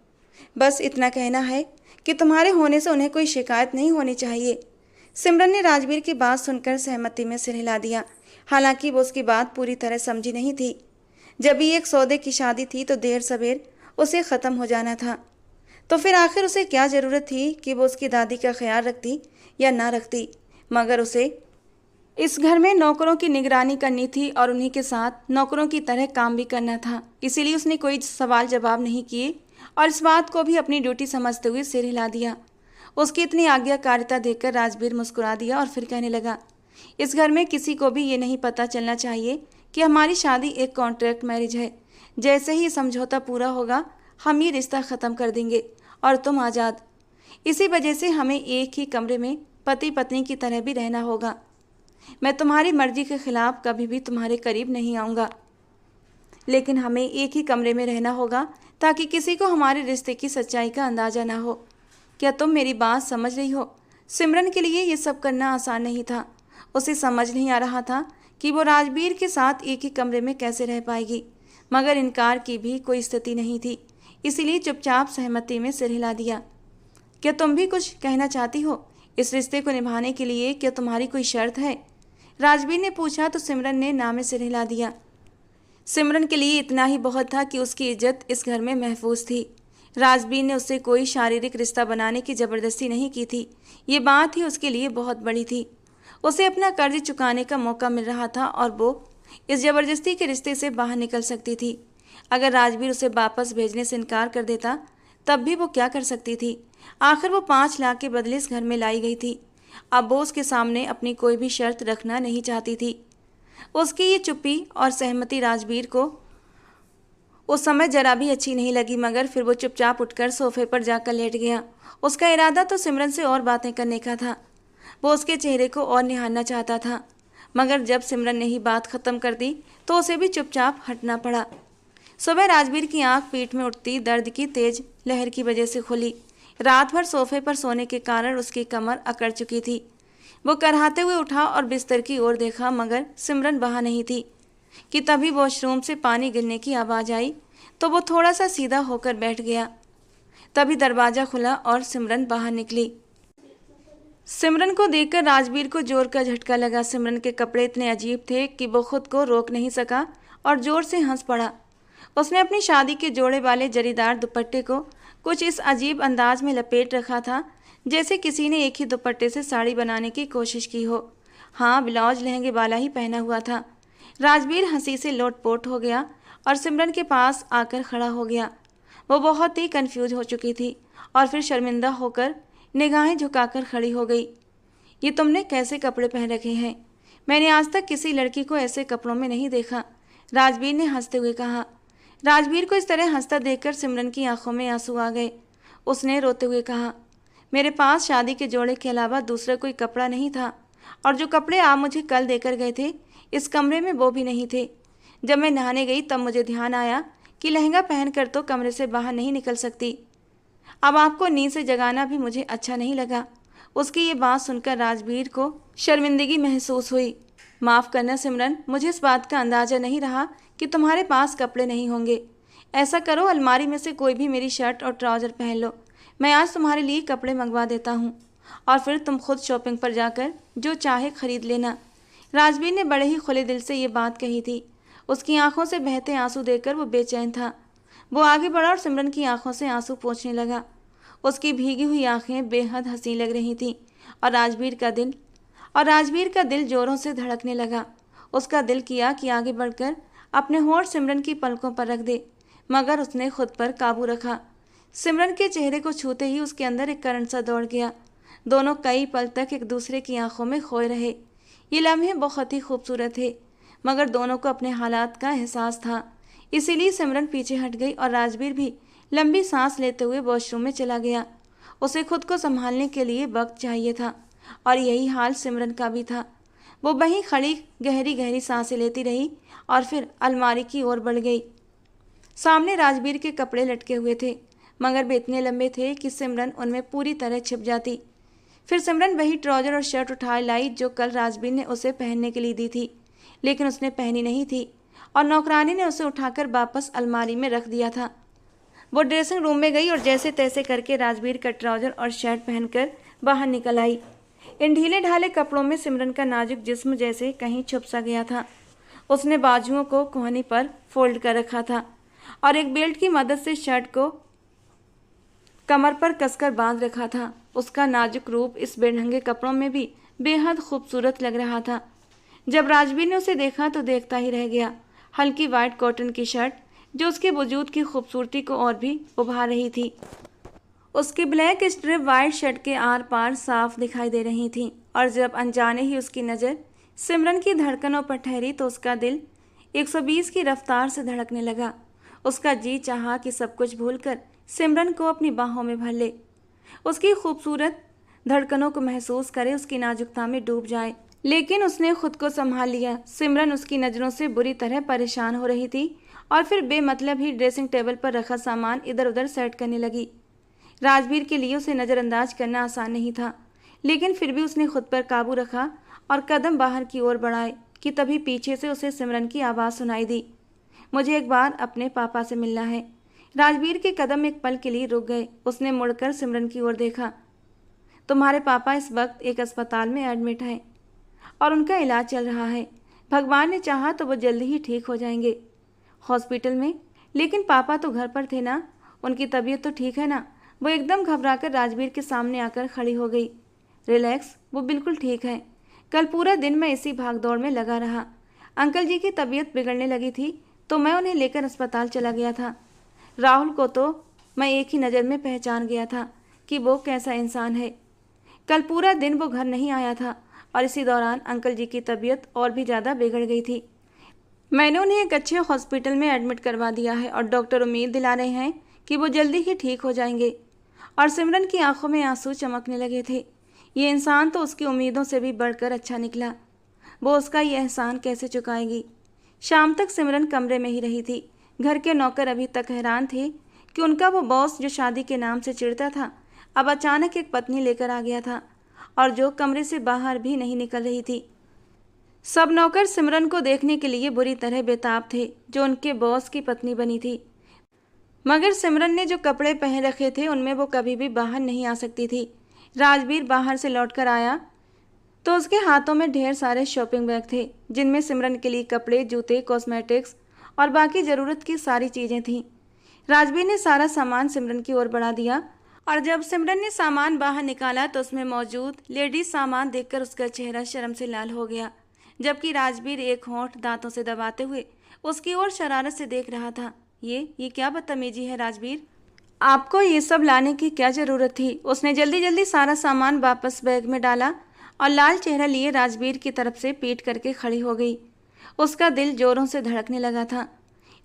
बस इतना कहना है कि तुम्हारे होने से उन्हें कोई शिकायत नहीं होनी चाहिए। सिमरन ने राजवीर की बात सुनकर सहमति में सिर हिला दिया। हालांकि वो उसकी बात पूरी तरह समझी नहीं थी। जब भी एक सौदे की शादी थी तो देर सवेर उसे ख़त्म हो जाना था। तो फिर आखिर उसे क्या ज़रूरत थी कि वो उसकी दादी का ख्याल रखती या ना रखती, मगर उसे इस घर में नौकरों की निगरानी करनी थी और उन्हीं के साथ नौकरों की तरह काम भी करना था। इसीलिए उसने कोई सवाल जवाब नहीं किए और इस बात को भी अपनी ड्यूटी समझते हुए सिर हिला दिया। उसकी इतनी आज्ञाकारिता देखकर राजवीर मुस्कुरा दिया और फिर कहने लगा, इस घर में किसी को भी ये नहीं पता चलना चाहिए कि हमारी शादी एक कॉन्ट्रैक्ट मैरिज है। जैसे ही समझौता पूरा होगा हम ये रिश्ता ख़त्म कर देंगे और तुम आज़ाद। इसी वजह से हमें एक ही कमरे में पति पत्नी की तरह भी रहना होगा। मैं तुम्हारी मर्जी के खिलाफ कभी भी तुम्हारे करीब नहीं आऊँगा, लेकिन हमें एक ही कमरे में रहना होगा ताकि किसी को हमारे रिश्ते की सच्चाई का अंदाज़ा ना हो। क्या तुम मेरी बात समझ रही हो? सिमरन के लिए ये सब करना आसान नहीं था। उसे समझ नहीं आ रहा था कि वो राजवीर के साथ एक ही कमरे में कैसे रह पाएगी, मगर इनकार की भी कोई स्थिति नहीं थी। इसीलिए चुपचाप सहमति में सिर हिला दिया। क्या तुम भी कुछ कहना चाहती हो? इस रिश्ते को निभाने के लिए क्या तुम्हारी कोई शर्त है? राजवीर ने पूछा तो सिमरन ने ना में सिर हिला दिया। सिमरन के लिए इतना ही बहुत था कि उसकी इज्जत इस घर में महफूज थी। राजवीर ने उससे कोई शारीरिक रिश्ता बनाने की ज़बरदस्ती नहीं की थी। ये बात ही उसके लिए बहुत बड़ी थी। उसे अपना कर्ज चुकाने का मौका मिल रहा था और वो इस ज़बरदस्ती के रिश्ते से बाहर निकल सकती थी। अगर राजवीर उसे वापस भेजने से इनकार कर देता तब भी वो क्या कर सकती थी। आखिर वो 5 लाख के बदले इस घर में लाई गई थी। अब वो उसके सामने अपनी कोई भी शर्त रखना नहीं चाहती थी। उसकी ये चुप्पी और सहमति राजवीर को उस समय जरा भी अच्छी नहीं लगी, मगर फिर वो चुपचाप उठकर सोफे पर जाकर लेट गया। उसका इरादा तो सिमरन से और बातें करने का था। वो उसके चेहरे को और निहारना चाहता था, मगर जब सिमरन ने ही बात खत्म कर दी तो उसे भी चुपचाप हटना पड़ा। सुबह राजवीर की आंख पीठ में उठती दर्द की तेज लहर की वजह से खुली। रात भर सोफे पर सोने के कारण उसकी कमर अकड़ चुकी थी। वो कराहते हुए उठा और बिस्तर की ओर देखा, मगर सिमरन वहाँ नहीं थी कि तभी वॉशरूम से पानी गिरने की आवाज़ आई तो वो थोड़ा सा सीधा होकर बैठ गया। तभी दरवाज़ा खुला और सिमरन बाहर निकली। सिमरन को देखकर राजवीर को जोर का झटका लगा। सिमरन के कपड़े इतने अजीब थे कि वो खुद को रोक नहीं सका और जोर से हंस पड़ा। उसने अपनी शादी के जोड़े वाले जरीदार दुपट्टे को कुछ इस अजीब अंदाज में लपेट रखा था जैसे किसी ने एक ही दुपट्टे से साड़ी बनाने की कोशिश की हो। हाँ, ब्लाउज लहंगे वाला ही पहना हुआ था। राजवीर हंसी से लोटपोट हो गया और सिमरन के पास आकर खड़ा हो गया। वो बहुत ही कंफ्यूज हो चुकी थी और फिर शर्मिंदा होकर निगाहें झुकाकर खड़ी हो गई। ये तुमने कैसे कपड़े पहन रखे हैं? मैंने आज तक किसी लड़की को ऐसे कपड़ों में नहीं देखा, राजवीर ने हंसते हुए कहा। राजवीर को इस तरह हंसता देखकर सिमरन की आंखों में आंसू आ गए। उसने रोते हुए कहा, मेरे पास शादी के जोड़े के अलावा दूसरा कोई कपड़ा नहीं था, और जो कपड़े आप मुझे कल देकर गए थे इस कमरे में वो भी नहीं थे। जब मैं नहाने गई तब मुझे ध्यान आया कि लहंगा पहनकर तो कमरे से बाहर नहीं निकल सकती। अब आपको नींद से जगाना भी मुझे अच्छा नहीं लगा। उसकी ये बात सुनकर राजवीर को शर्मिंदगी महसूस हुई। माफ़ करना सिमरन, मुझे इस बात का अंदाज़ा नहीं रहा कि तुम्हारे पास कपड़े नहीं होंगे। ऐसा करो, अलमारी में से कोई भी मेरी शर्ट और ट्राउज़र पहन लो। मैं आज तुम्हारे लिए कपड़े मंगवा देता हूँ और फिर तुम खुद शॉपिंग पर जाकर जो चाहे खरीद लेना। राजवीर ने बड़े ही खुले दिल से ये बात कही थी। उसकी आंखों से बहते आंसू देखकर वो बेचैन था। वो आगे बढ़ा और सिमरन की आंखों से आंसू पोंछने लगा। उसकी भीगी हुई आंखें बेहद हंसी लग रही थीं और राजवीर का दिल जोरों से धड़कने लगा। उसका दिल किया कि आगे बढ़कर अपने होंठ सिमरन की पलकों पर रख दे, मगर उसने खुद पर काबू रखा। सिमरन के चेहरे को छूते ही उसके अंदर एक करंट सा दौड़ गया। दोनों कई पल तक एक दूसरे की आंखों में खोए रहे। ये लम्हे बहुत ही खूबसूरत थे, मगर दोनों को अपने हालात का एहसास था। इसीलिए सिमरन पीछे हट गई और राजवीर भी लंबी सांस लेते हुए वॉशरूम में चला गया। उसे खुद को संभालने के लिए वक्त चाहिए था और यही हाल सिमरन का भी था। वो वहीं खड़ी गहरी गहरी सांसें लेती रही और फिर अलमारी की ओर बढ़ गई। सामने राजवीर के कपड़े लटके हुए थे, मगर वे इतने लंबे थे कि सिमरन उनमें पूरी तरह छिप जाती। फिर सिमरन वही ट्राउज़र और शर्ट उठा लाई जो कल राजवीर ने उसे पहनने के लिए दी थी, लेकिन उसने पहनी नहीं थी और नौकरानी ने उसे उठाकर वापस अलमारी में रख दिया था। वो ड्रेसिंग रूम में गई और जैसे तैसे करके राजवीर का ट्राउज़र और शर्ट पहनकर बाहर निकल आई। इन ढीले ढाले कपड़ों में सिमरन का नाजुक जिस्म जैसे कहीं छुप सा गया था। उसने बाजुओं को कोहनी पर फोल्ड कर रखा था और एक बेल्ट की मदद से शर्ट को कमर पर कसकर बांध रखा था। उसका नाजुक रूप इस बेढंगे कपड़ों में भी बेहद खूबसूरत लग रहा था। जब राजवीर ने उसे देखा तो देखता ही रह गया। हल्की वाइट कॉटन की शर्ट जो उसके वजूद की खूबसूरती को और भी उभार रही थी। उसकी ब्लैक स्ट्रिप वाइट शर्ट के आर पार साफ दिखाई दे रही थी और जब अनजाने ही उसकी नज़र सिमरन की धड़कनों पर ठहरी तो उसका दिल 120 की रफ्तार से धड़कने लगा। उसका जी चाहा कि सब कुछ भूलकर सिमरन को अपनी बाहों में भर ले, उसकी खूबसूरत धड़कनों को महसूस करे, उसकी नाजुकता में डूब जाए। लेकिन उसने खुद को संभाल लिया। सिमरन उसकी नज़रों से बुरी तरह परेशान हो रही थी और फिर बेमतलब ही ड्रेसिंग टेबल पर रखा सामान इधर उधर सेट करने लगी। राजवीर के लिए उसे नज़रअंदाज करना आसान नहीं था, लेकिन फिर भी उसने खुद पर काबू रखा और कदम बाहर की ओर बढ़ाए कि तभी पीछे से उसे सिमरन की आवाज़ सुनाई दी। मुझे एक बार अपने पापा से मिलना है। राजवीर के कदम एक पल के लिए रुक गए। उसने मुड़कर सिमरन की ओर देखा। तुम्हारे पापा इस वक्त एक अस्पताल में एडमिट हैं और उनका इलाज चल रहा है। भगवान ने चाहा तो वो जल्दी ही ठीक हो जाएंगे। हॉस्पिटल में? लेकिन पापा तो घर पर थे ना, उनकी तबीयत तो ठीक है ना? वो एकदम घबराकर राजवीर के सामने आकर खड़ी हो गई। रिलैक्स, वो बिल्कुल ठीक है। कल पूरा दिन मैं इसी भागदौड़ में लगा रहा। अंकल जी की तबीयत बिगड़ने लगी थी तो मैं उन्हें लेकर अस्पताल चला गया था। राहुल को तो मैं एक ही नज़र में पहचान गया था कि वो कैसा इंसान है। कल पूरा दिन वो घर नहीं आया था और इसी दौरान अंकल जी की तबीयत और भी ज़्यादा बिगड़ गई थी। मैंने उन्हें एक अच्छे हॉस्पिटल में एडमिट करवा दिया है और डॉक्टर उम्मीद दिला रहे हैं कि वो जल्दी ही ठीक हो जाएंगे। और सिमरन की आंखों में आंसू चमकने लगे थे। ये इंसान तो उसकी उम्मीदों से भी बढ़कर अच्छा निकला। वो उसका ये एहसान कैसे चुकाएगी। शाम तक सिमरन कमरे में ही रही थी। घर के नौकर अभी तक हैरान थे कि उनका वो बॉस जो शादी के नाम से चिढ़ता था, अब अचानक एक पत्नी लेकर आ गया था और जो कमरे से बाहर भी नहीं निकल रही थी। सब नौकर सिमरन को देखने के लिए बुरी तरह बेताब थे, जो उनके बॉस की पत्नी बनी थी। मगर सिमरन ने जो कपड़े पहन रखे थे उनमें वो कभी भी बाहर नहीं आ सकती थी। राजवीर बाहर से लौटकर आया तो उसके हाथों में ढेर सारे शॉपिंग बैग थे, जिनमें सिमरन के लिए कपड़े, जूते, कॉस्मेटिक्स और बाकी ज़रूरत की सारी चीज़ें थीं। राजवीर ने सारा सामान सिमरन की ओर बढ़ा दिया और जब सिमरन ने सामान बाहर निकाला तो उसमें मौजूद लेडीज सामान देखकर उसका चेहरा शर्म से लाल हो गया, जबकि राजवीर एक होंठ दांतों से दबाते हुए उसकी ओर शरारत से देख रहा था। ये क्या बदतमीजी है राजवीर, आपको ये सब लाने की क्या ज़रूरत थी। उसने जल्दी जल्दी सारा सामान वापस बैग में डाला और लाल चेहरा लिए राजवीर की तरफ से पीट करके खड़ी हो गई। उसका दिल जोरों से धड़कने लगा था।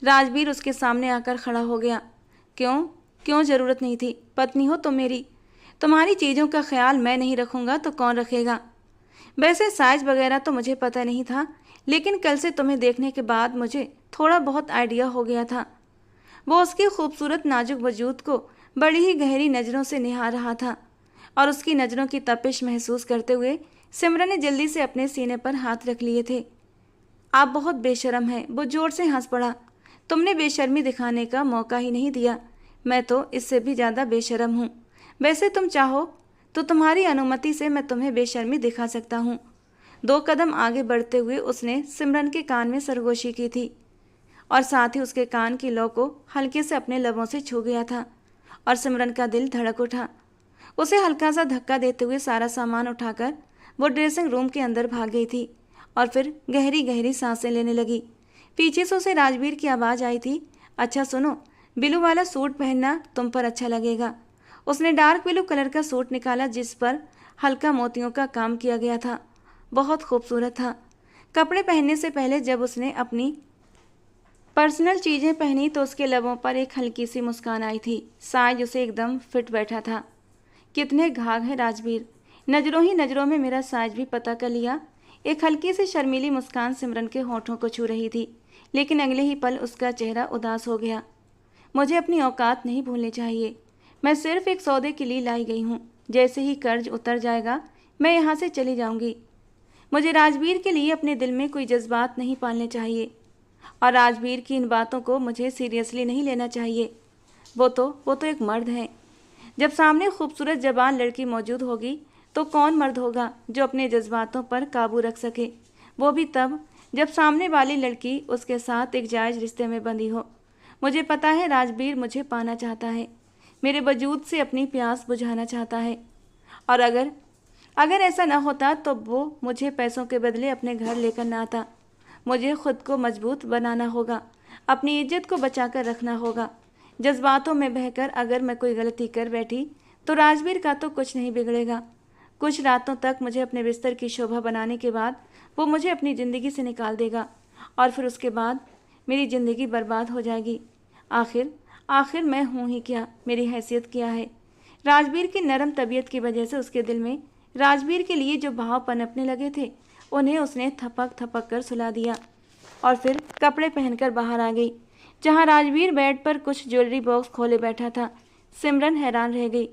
राजवीर उसके सामने आकर खड़ा हो गया। क्यों ज़रूरत नहीं थी, पत्नी हो तुम मेरी, तुम्हारी चीज़ों का ख्याल मैं नहीं रखूँगा तो कौन रखेगा। वैसे साइज वगैरह तो मुझे पता नहीं था, लेकिन कल से तुम्हें देखने के बाद मुझे थोड़ा बहुत आइडिया हो गया था। वो उसकी खूबसूरत नाजुक वजूद को बड़ी ही गहरी नज़रों से निहार रहा था और उसकी नज़रों की तपिश महसूस करते हुए सिमरन ने जल्दी से अपने सीने पर हाथ रख लिए थे। आप बहुत बेशर्म हैं, वो ज़ोर से हंस पड़ा। तुमने बेशर्मी दिखाने का मौका ही नहीं दिया। मैं तो इससे भी ज़्यादा बेशर्म हूँ। वैसे तुम चाहो तो तुम्हारी अनुमति से मैं तुम्हें बेशर्मी दिखा सकता हूँ। 2 कदम आगे बढ़ते हुए उसने सिमरन के कान में सरगोशी की थी और साथ ही उसके कान की लौ को हल्के से अपने लबों से छू गया था और सिमरन का दिल धड़क उठा। उसे हल्का सा धक्का देते हुए सारा सामान उठाकर वो ड्रेसिंग रूम के अंदर भाग गई थी और फिर गहरी गहरी सांसें लेने लगी। पीछे से उसे राजवीर की आवाज़ आई थी, अच्छा सुनो, ब्लू वाला सूट पहनना तुम पर अच्छा लगेगा। उसने डार्क ब्लू कलर का सूट निकाला जिस पर हल्का मोतियों का काम किया गया था। बहुत खूबसूरत था। कपड़े पहनने से पहले जब उसने अपनी पर्सनल चीज़ें पहनी तो उसके लबों पर एक हल्की सी मुस्कान आई थी। साइज उसे एकदम फिट बैठा था। कितने घाघ है राजवीर, नज़रों ही नज़रों में मेरा साइज भी पता कर लिया। एक हल्की सी शर्मीली मुस्कान सिमरन के होठों को छू रही थी, लेकिन अगले ही पल उसका चेहरा उदास हो गया। मुझे अपनी औकात नहीं भूलनी चाहिए। मैं सिर्फ एक सौदे के लिए लाई गई हूँ। जैसे ही कर्ज उतर जाएगा मैं यहाँ से चली जाऊँगी। मुझे राजवीर के लिए अपने दिल में कोई जज्बात नहीं पालने चाहिए और राजवीर की इन बातों को मुझे सीरियसली नहीं लेना चाहिए। वो तो एक मर्द है। जब सामने खूबसूरत जवान लड़की मौजूद होगी तो कौन मर्द होगा जो अपने जज्बातों पर काबू रख सके, वो भी तब जब सामने वाली लड़की उसके साथ एक जायज़ रिश्ते में बंधी हो। मुझे पता है राजवीर मुझे पाना चाहता है, मेरे वजूद से अपनी प्यास बुझाना चाहता है और अगर ऐसा न होता तो वो मुझे पैसों के बदले अपने घर लेकर ना आता। मुझे खुद को मजबूत बनाना होगा, अपनी इज्जत को बचाकर रखना होगा। जज्बातों में बहकर अगर मैं कोई गलती कर बैठी तो राजवीर का तो कुछ नहीं बिगड़ेगा। कुछ रातों तक मुझे अपने बिस्तर की शोभा बनाने के बाद वो मुझे अपनी ज़िंदगी से निकाल देगा और फिर उसके बाद मेरी ज़िंदगी बर्बाद हो जाएगी। आखिर मैं हूँ ही क्या, मेरी हैसियत क्या है। राजवीर की नरम तबीयत की वजह से उसके दिल में राजवीर के लिए जो भाव पनपने लगे थे उन्हें उसने थपक थपक कर सुला दिया और फिर कपड़े पहनकर बाहर आ गई, जहाँ राजवीर बेड पर कुछ ज्वेलरी बॉक्स खोले बैठा था। सिमरन हैरान रह गई।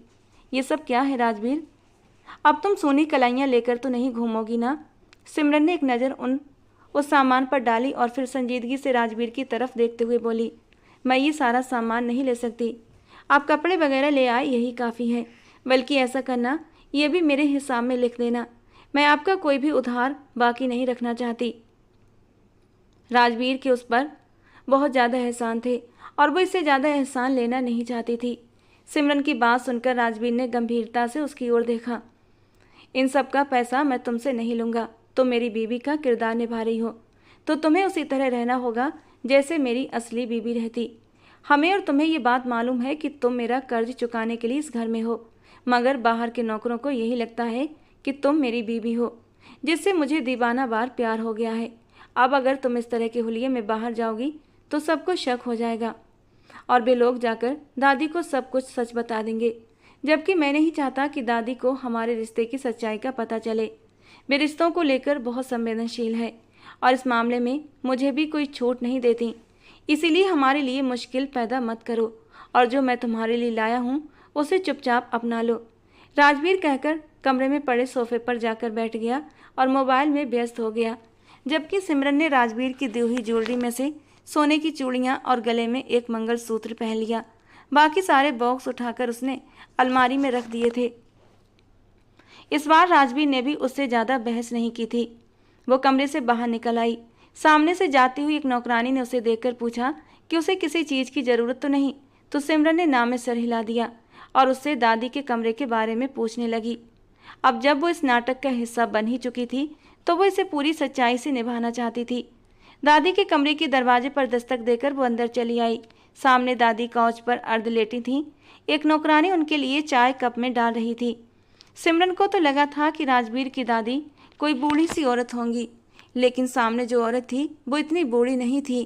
ये सब क्या है राजवीर, अब तुम सोनी कलाइयाँ लेकर तो नहीं घूमोगी ना। सिमरन ने एक नज़र उस सामान पर डाली और फिर संजीदगी से राजवीर की तरफ देखते हुए बोली, मैं ये सारा सामान नहीं ले सकती। आप कपड़े वगैरह ले आए यही काफ़ी है। बल्कि ऐसा करना, ये भी मेरे हिसाब में लिख देना। मैं आपका कोई भी उधार बाकी नहीं रखना चाहती। राजवीर के उस पर बहुत ज़्यादा एहसान थे और वो इससे ज़्यादा एहसान लेना नहीं चाहती थी। सिमरन की बात सुनकर राजवीर ने गंभीरता से उसकी ओर देखा। इन सब का पैसा मैं तुमसे नहीं लूँगा। तुम मेरी बीवी का किरदार निभा रही हो तो तुम्हें उसी तरह रहना होगा जैसे मेरी असली बीवी रहती। हमें और तुम्हें ये बात मालूम है कि तुम मेरा कर्ज चुकाने के लिए इस घर में हो, मगर बाहर के नौकरों को यही लगता है कि तुम मेरी बीवी हो, जिससे मुझे दीवाना बार प्यार हो गया है। अब अगर तुम इस तरह के हुलिये में बाहर जाओगी तो सबको शक हो जाएगा और वे लोग जाकर दादी को सब कुछ सच बता देंगे, जबकि मैं नहीं चाहता कि दादी को हमारे रिश्ते की सच्चाई का पता चले। वे रिश्तों को लेकर बहुत संवेदनशील है और इस मामले में मुझे भी कोई छूट नहीं देती। इसीलिए हमारे लिए मुश्किल पैदा मत करो और जो मैं तुम्हारे लिए लाया हूँ उसे चुपचाप अपना लो। राजवीर कहकर कमरे में पड़े सोफे पर जाकर बैठ गया और मोबाइल में व्यस्त हो गया, जबकि सिमरन ने राजवीर की दी हुई ज्वेलरी में से सोने की चूड़ियाँ और गले में एक मंगलसूत्र पहन लिया। बाकी सारे बॉक्स उठाकर उसने अलमारी में रख दिए थे। इस बार राजवीर ने भी उससे ज़्यादा बहस नहीं की थी। वो कमरे से बाहर निकल आई। सामने से जाती हुई एक नौकरानी ने उसे देखकर पूछा कि उसे किसी चीज़ की ज़रूरत तो नहीं, तो सिमरन ने ना में सर हिला दिया और उससे दादी के कमरे के बारे में पूछने लगी। अब जब वो इस नाटक का हिस्सा बन ही चुकी थी तो वो इसे पूरी सच्चाई से निभाना चाहती थी। दादी के कमरे के दरवाजे पर दस्तक देकर वो अंदर चली आई। सामने दादी काउच पर अर्ध लेटी थीं। एक नौकरानी उनके लिए चाय कप में डाल रही थी। सिमरन को तो लगा था कि राजवीर की दादी कोई बूढ़ी सी औरत होंगी, लेकिन सामने जो औरत थी वो इतनी बूढ़ी नहीं थी,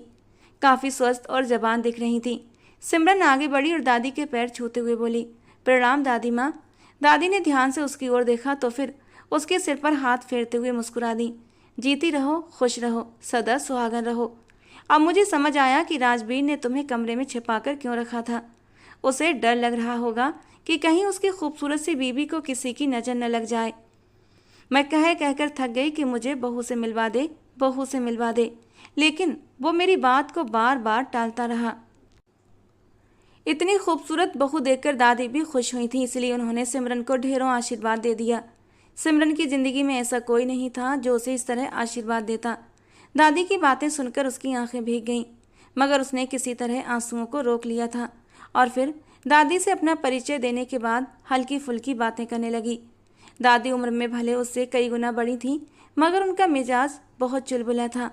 काफ़ी स्वस्थ और जवान दिख रही थी। सिमरन आगे बढ़ी और दादी के पैर छूते हुए बोली, प्रणाम दादी माँ। दादी ने ध्यान से उसकी ओर देखा तो फिर उसके सिर पर हाथ फेरते हुए मुस्कुरा दी। जीती रहो, खुश रहो, सदा सुहागन रहो। अब मुझे समझ आया कि राजवीर ने तुम्हें कमरे में छिपाकर क्यों रखा था। उसे डर लग रहा होगा कि कहीं उसकी खूबसूरत सी बीवी को किसी की नज़र न लग जाए। मैं कहकर थक गई कि मुझे बहू से मिलवा दे, बहू से मिलवा दे, लेकिन वो मेरी बात को बार बार टालता रहा। इतनी खूबसूरत बहू देखकर दादी भी खुश हुई थी, इसलिए उन्होंने सिमरन को ढेरों आशीर्वाद दे दिया। सिमरन की ज़िंदगी में ऐसा कोई नहीं था जो उसे इस तरह आशीर्वाद देता। दादी की बातें सुनकर उसकी आंखें भीग गईं, मगर उसने किसी तरह आंसुओं को रोक लिया था और फिर दादी से अपना परिचय देने के बाद हल्की फुल्की बातें करने लगी। दादी उम्र में भले उससे कई गुना बड़ी थी, मगर उनका मिजाज बहुत चुलबुला था।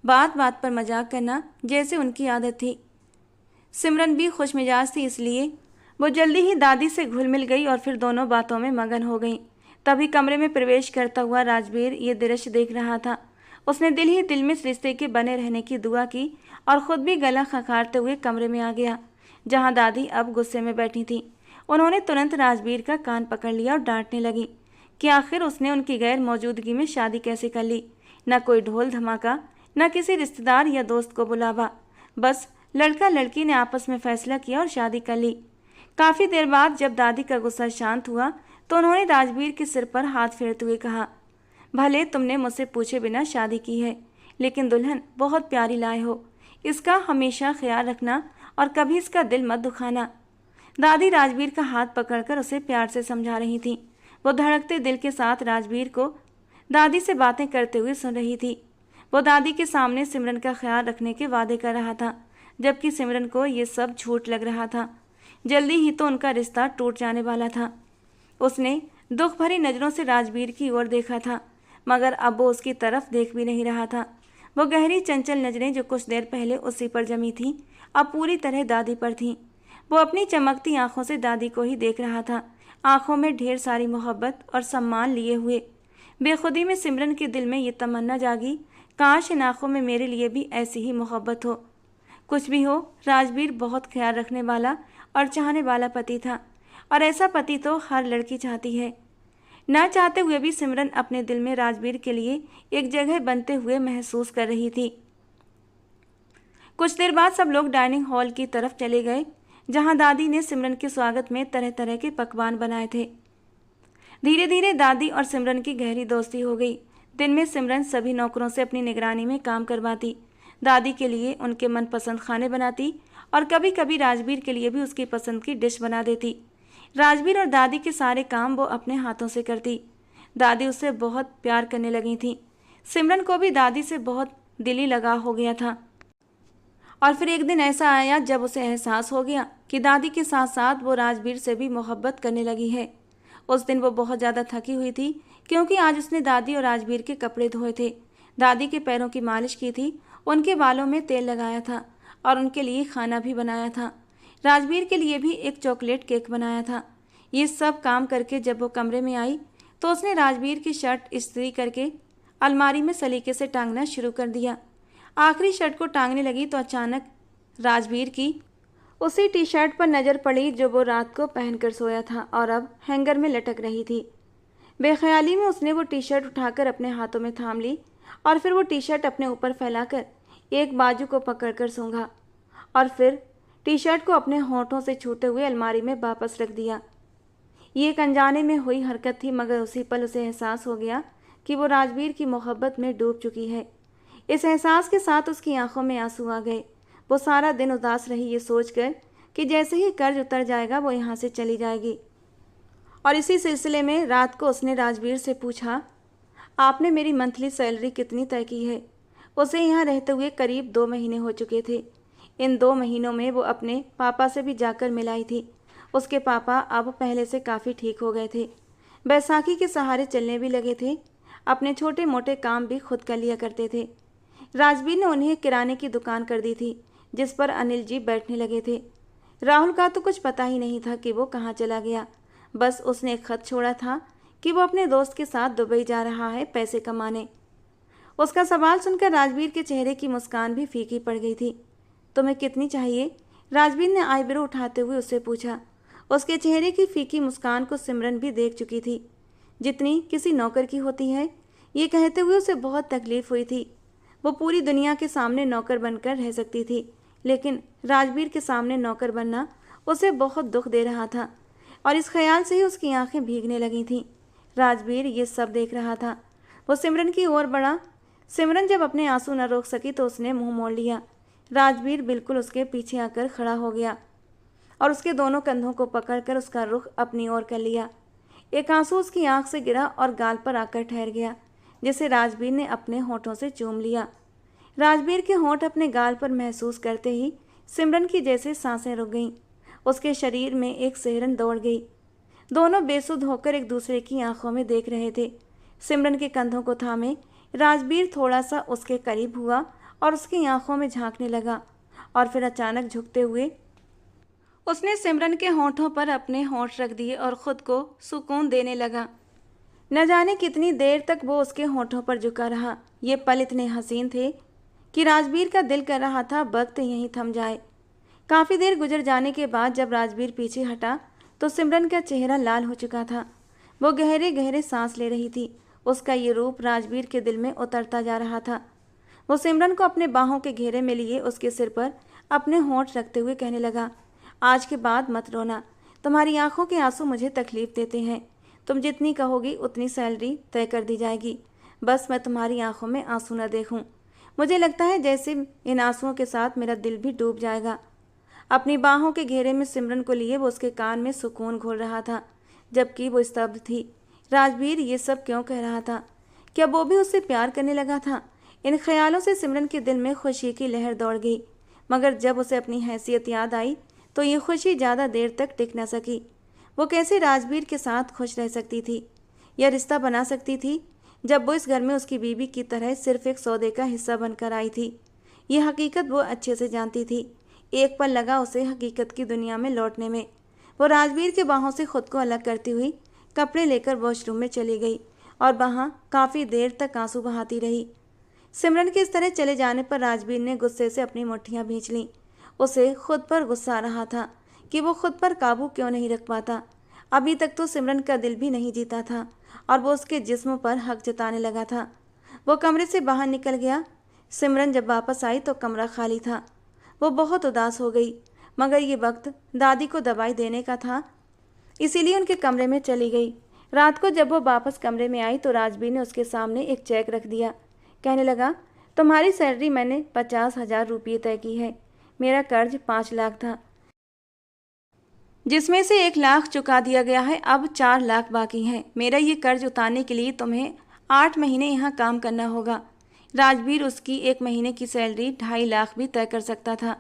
बात बात पर मजाक करना जैसे उनकी आदत थी। सिमरन भी खुश मिजाज थी, इसलिए वो जल्दी ही दादी से घुल मिल गई और फिर दोनों बातों में मगन हो गई। तभी कमरे में प्रवेश करता हुआ राजवीर ये दृश्य देख रहा था। उसने दिल ही दिल में इस रिश्ते के बने रहने की दुआ की और ख़ुद भी गला खखारते हुए कमरे में आ गया, जहाँ दादी अब गुस्से में बैठी थी। उन्होंने तुरंत राजवीर का कान पकड़ लिया और डांटने लगी कि आखिर उसने उनकी गैर मौजूदगी में शादी कैसे कर ली। न कोई ढोल धमाका, न किसी रिश्तेदार या दोस्त को बुलावा, बस लड़का लड़की ने आपस में फैसला किया और शादी कर ली। काफ़ी देर बाद जब दादी का गुस्सा शांत हुआ तो उन्होंने राजवीर के सिर पर हाथ फेरते हुए कहा, भले तुमने मुझसे पूछे बिना शादी की है, लेकिन दुल्हन बहुत प्यारी लाए हो। इसका हमेशा ख्याल रखना और कभी इसका दिल मत दुखाना। दादी राजवीर का हाथ पकड़कर उसे प्यार से समझा रही थी। वो धड़कते दिल के साथ राजवीर को दादी से बातें करते हुए सुन रही थी। वो दादी के सामने सिमरन का ख्याल रखने के वादे कर रहा था, जबकि सिमरन को ये सब झूठ लग रहा था। जल्दी ही तो उनका रिश्ता टूट जाने वाला था। उसने दुख भरी नज़रों से राजवीर की ओर देखा था, मगर अब वो उसकी तरफ देख भी नहीं रहा था। वो गहरी चंचल नज़रें जो कुछ देर पहले उसी पर जमी थीं, अब पूरी तरह दादी पर थीं। वो अपनी चमकती आंखों से दादी को ही देख रहा था, आंखों में ढेर सारी मोहब्बत और सम्मान लिए हुए। बेखुदी में सिमरन के दिल में ये तमन्ना जागी, काश इन आंखों में मेरे लिए भी ऐसी ही मोहब्बत हो। कुछ भी हो, राजवीर बहुत ख्याल रखने वाला और चाहने वाला पति था, और ऐसा पति तो हर लड़की चाहती है। ना चाहते हुए भी सिमरन अपने दिल में राजवीर के लिए एक जगह बनते हुए महसूस कर रही थी। कुछ देर बाद सब लोग डाइनिंग हॉल की तरफ चले गए, जहां दादी ने सिमरन के स्वागत में तरह तरह के पकवान बनाए थे। धीरे धीरे दादी और सिमरन की गहरी दोस्ती हो गई। दिन में सिमरन सभी नौकरों से अपनी निगरानी में काम करवाती, दादी के लिए उनके मनपसंद खाने बनाती और कभी कभी राजवीर के लिए भी उसकी पसंद की डिश बना देती। राजवीर और दादी के सारे काम वो अपने हाथों से करती। दादी उससे बहुत प्यार करने लगी थी। सिमरन को भी दादी से बहुत दिली लगाव हो गया था। और फिर एक दिन ऐसा आया जब उसे एहसास हो गया कि दादी के साथ साथ वो राजवीर से भी मोहब्बत करने लगी है। उस दिन वो बहुत ज़्यादा थकी हुई थी, क्योंकि आज उसने दादी और राजवीर के कपड़े धोए थे, दादी के पैरों की मालिश की थी, उनके बालों में तेल लगाया था और उनके लिए खाना भी बनाया था। राजवीर के लिए भी एक चॉकलेट केक बनाया था। ये सब काम करके जब वो कमरे में आई तो उसने राजवीर की शर्ट इस्त्री करके अलमारी में सलीके से टांगना शुरू कर दिया। आखिरी शर्ट को टांगने लगी तो अचानक राजवीर की उसी टी शर्ट पर नज़र पड़ी जो वो रात को पहनकर सोया था और अब हैंगर में लटक रही थी। बेख्याली में उसने वो टी शर्ट उठाकर अपने हाथों में थाम ली और फिर वो टी शर्ट अपने ऊपर फैलाकर एक बाजू को पकड़कर सूंघा और फिर टी शर्ट को अपने होठों से छूते हुए अलमारी में वापस रख दिया। ये एक अनजाने में हुई हरकत थी, मगर उसी पल उसे एहसास हो गया कि वो राजवीर की मोहब्बत में डूब चुकी है। इस एहसास के साथ उसकी आंखों में आंसू आ गए। वो सारा दिन उदास रही ये सोचकर कि जैसे ही कर्ज उतर जाएगा वो यहाँ से चली जाएगी। और इसी सिलसिले में रात को उसने राजवीर से पूछा, आपने मेरी मंथली सैलरी कितनी तय की है? उसे यहाँ रहते हुए करीब 2 महीने हो चुके थे। इन 2 महीनों में वो अपने पापा से भी जाकर मिलाई थी। उसके पापा अब पहले से काफ़ी ठीक हो गए थे। बैसाखी के सहारे चलने भी लगे थे। अपने छोटे मोटे काम भी खुद कर लिया करते थे। राजवीर ने उन्हें किराने की दुकान कर दी थी जिस पर अनिल जी बैठने लगे थे। राहुल का तो कुछ पता ही नहीं था कि वो कहाँ चला गया। बस उसने एक खत छोड़ा था कि वो अपने दोस्त के साथ दुबई जा रहा है पैसे कमाने। उसका सवाल सुनकर राजवीर के चेहरे की मुस्कान भी फीकी पड़ गई थी। तुम्हें कितनी चाहिए? राजवीर ने आईब्रो उठाते हुए उससे पूछा। उसके चेहरे की फीकी मुस्कान को सिमरन भी देख चुकी थी, जितनी किसी नौकर की होती है। ये कहते हुए उसे बहुत तकलीफ हुई थी। वो पूरी दुनिया के सामने नौकर बनकर रह सकती थी, लेकिन राजवीर के सामने नौकर बनना उसे बहुत दुख दे रहा था और इस ख्याल से ही उसकी आंखें भीगने लगी थीं। राजवीर ये सब देख रहा था। वो सिमरन की ओर बढ़ा। सिमरन जब अपने आंसू न रोक सकी तो उसने मुंह मोड़ लिया। राजवीर बिल्कुल उसके पीछे आकर खड़ा हो गया और उसके दोनों कंधों को पकड़कर उसका रुख अपनी ओर कर लिया। एक आंसू उसकी आंख से गिरा और गाल पर आकर ठहर गया, जिसे राजवीर ने अपने होठों से चूम लिया। राजवीर के होंठ अपने गाल पर महसूस करते ही सिमरन की जैसे सांसें रुक गईं। उसके शरीर में एक सिहरन दौड़ गई। दोनों बेसुध होकर एक दूसरे की आंखों में देख रहे थे। सिमरन के कंधों को थामे राजवीर थोड़ा सा उसके करीब हुआ और उसकी आंखों में झांकने लगा और फिर अचानक झुकते हुए उसने सिमरन के होंठों पर अपने होंठ रख दिए और खुद को सुकून देने लगा। न जाने कितनी देर तक वो उसके होंठों पर झुका रहा। ये पल इतने हसीन थे कि राजवीर का दिल कर रहा था वक्त यहीं थम जाए। काफ़ी देर गुजर जाने के बाद जब राजवीर पीछे हटा तो सिमरन का चेहरा लाल हो चुका था। वो गहरे गहरे सांस ले रही थी। उसका ये रूप राजवीर के दिल में उतरता जा रहा था। वो सिमरन को अपने बाहों के घेरे में लिए उसके सिर पर अपने होंठ रखते हुए कहने लगा, आज के बाद मत रोना। तुम्हारी आंखों के आंसू मुझे तकलीफ देते हैं। तुम जितनी कहोगी उतनी सैलरी तय कर दी जाएगी। बस मैं तुम्हारी आंखों में आंसू न देखूं। मुझे लगता है जैसे इन आंसुओं के साथ मेरा दिल भी डूब जाएगा। अपनी बाहों के घेरे में सिमरन को लिए वो उसके कान में सुकून घोल रहा था, जबकि वो स्तब्ध थी। राजवीर ये सब क्यों कह रहा था? क्या वो भी उससे प्यार करने लगा था? इन ख्यालों से सिमरन के दिल में खुशी की लहर दौड़ गई, मगर जब उसे अपनी हैसियत याद आई तो ये खुशी ज़्यादा देर तक टिक न सकी। वो कैसे राजवीर के साथ खुश रह सकती थी या रिश्ता बना सकती थी जब वो इस घर में उसकी बीवी की तरह सिर्फ एक सौदे का हिस्सा बनकर आई थी? ये हकीकत वो अच्छे से जानती थी। एक पल लगा उसे हकीकत की दुनिया में लौटने में। वो राजवीर के बाहों से खुद को अलग करती हुई कपड़े लेकर वॉशरूम में चली गई और वहाँ काफ़ी देर तक आंसू बहाती रही। सिमरन के इस तरह चले जाने पर राजवीर ने गुस्से से अपनी मुट्ठियाँ भींच लीं। उसे खुद पर गुस्सा आ रहा था कि वो खुद पर काबू क्यों नहीं रख पाता। अभी तक तो सिमरन का दिल भी नहीं जीता था और वो उसके जिस्म पर हक जताने लगा था। वो कमरे से बाहर निकल गया। सिमरन जब वापस आई तो कमरा खाली था। वो बहुत उदास हो गई, मगर ये वक्त दादी को दवाई देने का था, इसीलिए उनके कमरे में चली गई। रात को जब वो वापस कमरे में आई तो राजवीर ने उसके सामने एक चेक रख दिया। कहने लगा, तुम्हारी सैलरी मैंने 50,000 रुपये तय की है। मेरा कर्ज 5 लाख था, जिसमें से 1 लाख चुका दिया गया है। अब 4 लाख बाकी हैं। मेरा ये कर्ज उतारने के लिए तुम्हें 8 महीने यहाँ काम करना होगा। राजवीर उसकी 1 महीने की सैलरी 2.5 लाख भी तय कर सकता था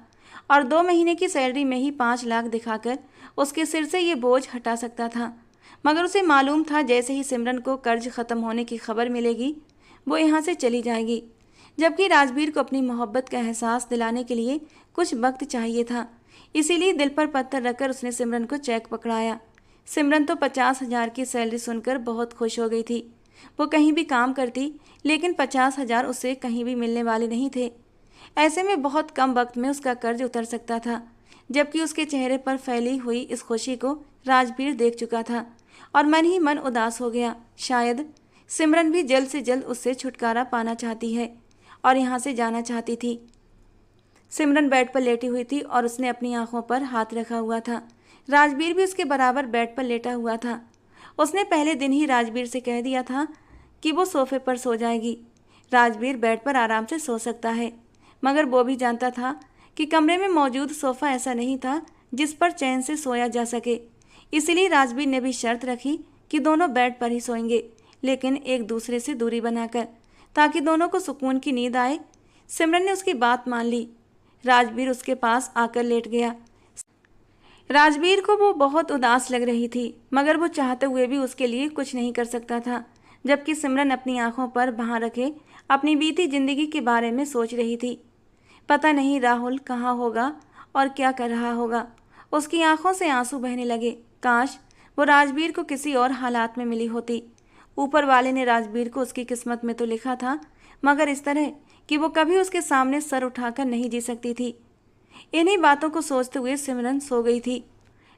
और 2 महीने की सैलरी में ही 5 लाख दिखाकर उसके सिर से ये बोझ हटा सकता था। मगर उसे मालूम था जैसे ही सिमरन को कर्ज ख़त्म होने की खबर मिलेगी वो यहाँ से चली जाएगी। जबकि राजवीर को अपनी मोहब्बत का एहसास दिलाने के लिए कुछ वक्त चाहिए था। इसीलिए दिल पर पत्थर रखकर उसने सिमरन को चेक पकड़ाया। सिमरन तो 50,000 की सैलरी सुनकर बहुत खुश हो गई थी। वो कहीं भी काम करती, लेकिन 50,000 उसे कहीं भी मिलने वाले नहीं थे। ऐसे में बहुत कम वक्त में उसका कर्ज उतर सकता था। जबकि उसके चेहरे पर फैली हुई इस खुशी को राजवीर देख चुका था और मन ही मन उदास हो गया। शायद सिमरन भी जल्द से जल्द उससे छुटकारा पाना चाहती है और यहाँ से जाना चाहती थी। सिमरन बेड पर लेटी हुई थी और उसने अपनी आंखों पर हाथ रखा हुआ था। राजवीर भी उसके बराबर बेड पर लेटा हुआ था। उसने पहले दिन ही राजवीर से कह दिया था कि वो सोफे पर सो जाएगी। राजवीर बेड पर आराम से सो सकता है, मगर वो भी जानता था कि कमरे में मौजूद सोफ़ा ऐसा नहीं था जिस पर चैन से सोया जा सके। इसलिए राजवीर ने भी शर्त रखी कि दोनों बेड पर ही सोएंगे, लेकिन एक दूसरे से दूरी बनाकर, ताकि दोनों को सुकून की नींद आए। सिमरन ने उसकी बात मान ली। राजवीर उसके पास आकर लेट गया। राजवीर को वो बहुत उदास लग रही थी, मगर वो चाहते हुए भी उसके लिए कुछ नहीं कर सकता था। जबकि सिमरन अपनी आंखों पर बांह रखे अपनी बीती जिंदगी के बारे में सोच रही थी। पता नहीं राहुल कहाँ होगा और क्या कर रहा होगा। उसकी आंखों से आंसू बहने लगे। काश वो राजवीर को किसी और हालात में मिली होती। ऊपर वाले ने राजवीर को उसकी किस्मत में तो लिखा था, मगर इस तरह कि वो कभी उसके सामने सर उठाकर नहीं जी सकती थी। इन्हीं बातों को सोचते हुए सिमरन सो गई थी,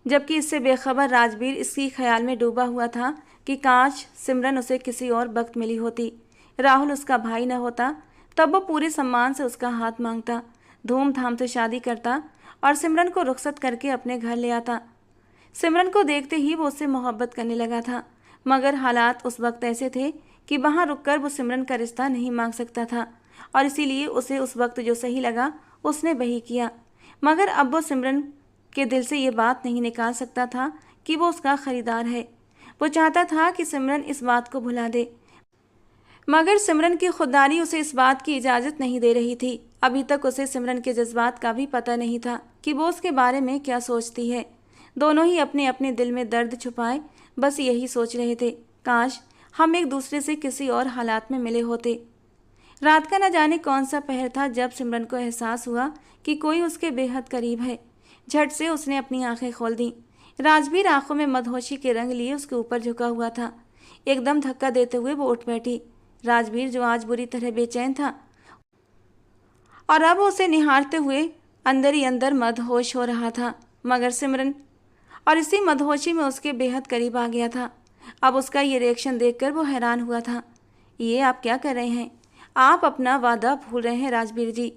जबकि इससे बेखबर राजवीर इसी ख्याल में डूबा हुआ था कि काश सिमरन उसे किसी और वक्त मिली होती। राहुल उसका भाई न होता, तब वो पूरे सम्मान से उसका हाथ मांगता, धूमधाम से शादी करता और सिमरन को रुखसत करके अपने घर ले आता। सिमरन को देखते ही वो उससे मोहब्बत करने लगा था, मगर हालात उस वक्त ऐसे थे कि वहाँ रुककर वो सिमरन का रिश्ता नहीं मांग सकता था, और इसीलिए उसे उस वक्त जो सही लगा उसने वही किया। मगर अब वो सिमरन के दिल से ये बात नहीं निकाल सकता था कि वो उसका खरीदार है। वो चाहता था कि सिमरन इस बात को भुला दे, मगर सिमरन की खुददारी उसे इस बात की इजाज़त नहीं दे रही थी। अभी तक उसे सिमरन के जज्बात का भी पता नहीं था कि वो उसके बारे में क्या सोचती है। दोनों ही अपने अपने दिल में दर्द छुपाए बस यही सोच रहे थे, काश हम एक दूसरे से किसी और हालात में मिले होते। रात का न जाने कौन सा पहर था जब सिमरन को एहसास हुआ कि कोई उसके बेहद करीब है। झट से उसने अपनी आंखें खोल दी। राजवीर आंखों में मदहोशी के रंग लिए उसके ऊपर झुका हुआ था। एकदम धक्का देते हुए वो उठ बैठी। राजवीर जो आज बुरी तरह बेचैन था और अब उसे निहारते हुए अंदर ही अंदर मदहोश हो रहा था, मगर सिमरन और इसी मदहोशी में उसके बेहद करीब आ गया था। अब उसका ये रिएक्शन देखकर वो हैरान हुआ था। ये आप क्या कर रहे हैं? आप अपना वादा भूल रहे हैं राजवीर जी।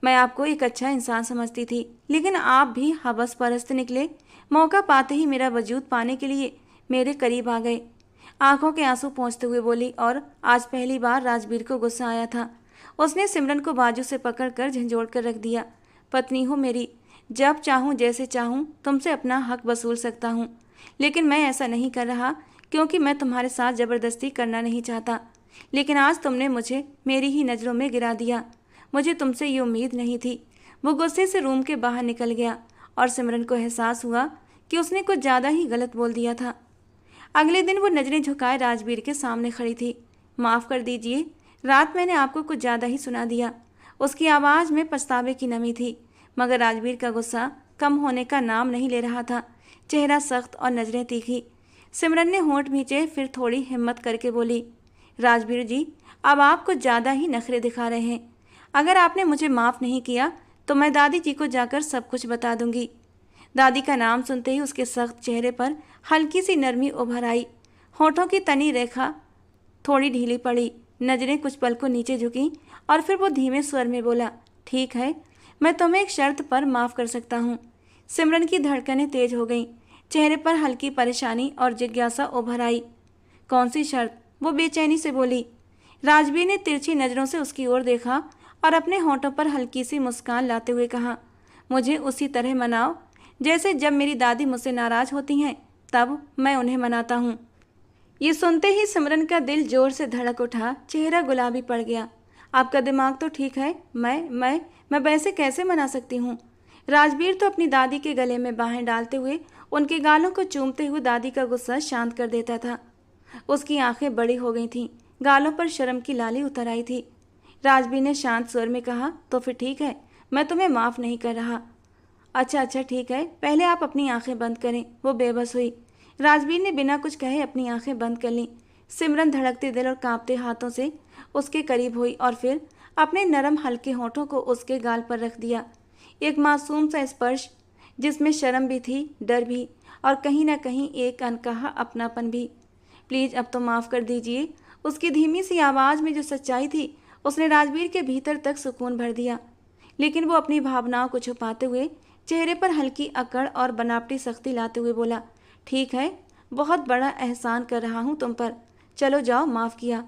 मैं आपको एक अच्छा इंसान समझती थी, लेकिन आप भी हवस परस्त निकले। मौका पाते ही मेरा वजूद पाने के लिए मेरे करीब आ गए। आंखों के आंसू पोंछते हुए बोली, और आज पहली बार राजवीर को गुस्सा आया था। उसने सिमरन को बाजू से पकड़कर झंझोड़ कर रख दिया। पत्नी हो मेरी, जब चाहूँ जैसे चाहूँ तुमसे अपना हक वसूल सकता हूँ, लेकिन मैं ऐसा नहीं कर रहा क्योंकि मैं तुम्हारे साथ ज़बरदस्ती करना नहीं चाहता। लेकिन आज तुमने मुझे मेरी ही नज़रों में गिरा दिया। मुझे तुमसे ये उम्मीद नहीं थी। वो गुस्से से रूम के बाहर निकल गया और सिमरन को एहसास हुआ कि उसने कुछ ज़्यादा ही गलत बोल दिया था। अगले दिन वो नज़रें झुकाए राजवीर के सामने खड़ी थी। माफ़ कर दीजिए, रात मैंने आपको कुछ ज़्यादा ही सुना दिया। उसकी आवाज़ में पछतावे की नमी थी, मगर राजवीर का गुस्सा कम होने का नाम नहीं ले रहा था। चेहरा सख्त और नज़रें तीखी। सिमरन ने होंठ भींचे, फिर थोड़ी हिम्मत करके बोली, राजवीर जी, अब आप कुछ ज़्यादा ही नखरे दिखा रहे हैं। अगर आपने मुझे माफ़ नहीं किया तो मैं दादी जी को जाकर सब कुछ बता दूंगी। दादी का नाम सुनते ही उसके सख्त चेहरे पर हल्की सी नरमी उभर आई। होठों की तनी रेखा थोड़ी ढीली पड़ी, नज़रें कुछ पल को नीचे झुकी और फिर वो धीमे स्वर में बोला, ठीक है, मैं तुम्हें एक शर्त पर माफ़ कर सकता हूँ। सिमरन की धड़कनें तेज हो गईं, चेहरे पर हल्की परेशानी और जिज्ञासा उभर आई। कौन सी शर्त? वो बेचैनी से बोली। राजवीर ने तिरछी नज़रों से उसकी ओर देखा और अपने होंठों पर हल्की सी मुस्कान लाते हुए कहा, मुझे उसी तरह मनाओ जैसे जब मेरी दादी मुझसे नाराज़ होती हैं तब मैं उन्हें मनाता हूँ। ये सुनते ही सिमरन का दिल जोर से धड़क उठा, चेहरा गुलाबी पड़ गया। आपका दिमाग तो ठीक है, मैं वैसे कैसे मना सकती हूँ? राजवीर तो अपनी दादी के गले में बाहें डालते हुए उनके गालों को चूमते हुए दादी का गुस्सा शांत कर देता था। उसकी आंखें बड़ी हो गई थीं, गालों पर शर्म की लाली उतर आई थी। राजवीर ने शांत स्वर में कहा। तो फिर ठीक है, मैं तुम्हें माफ़ नहीं कर रहा। अच्छा अच्छा ठीक है, पहले आप अपनी आंखें बंद करें। वो बेबस हुई। राजवीर ने बिना कुछ कहे अपनी आंखें बंद कर लीं। सिमरन धड़कते दिल और कांपते हाथों से उसके करीब हुई और फिर अपने नरम हल्के होठों को उसके गाल पर रख दिया। एक मासूम सा स्पर्श जिसमें शर्म भी थी, डर भी, और कहीं ना कहीं एक अनकहा अपनापन भी। प्लीज़ अब तो माफ़ कर दीजिए। उसकी धीमी सी आवाज़ में जो सच्चाई थी उसने राजवीर के भीतर तक सुकून भर दिया। लेकिन वो अपनी भावनाओं को छुपाते हुए चेहरे पर हल्की अकड़ और बनावटी सख्ती लाते हुए बोला, ठीक है, बहुत बड़ा एहसान कर रहा हूँ तुम पर, चलो जाओ, माफ़ किया।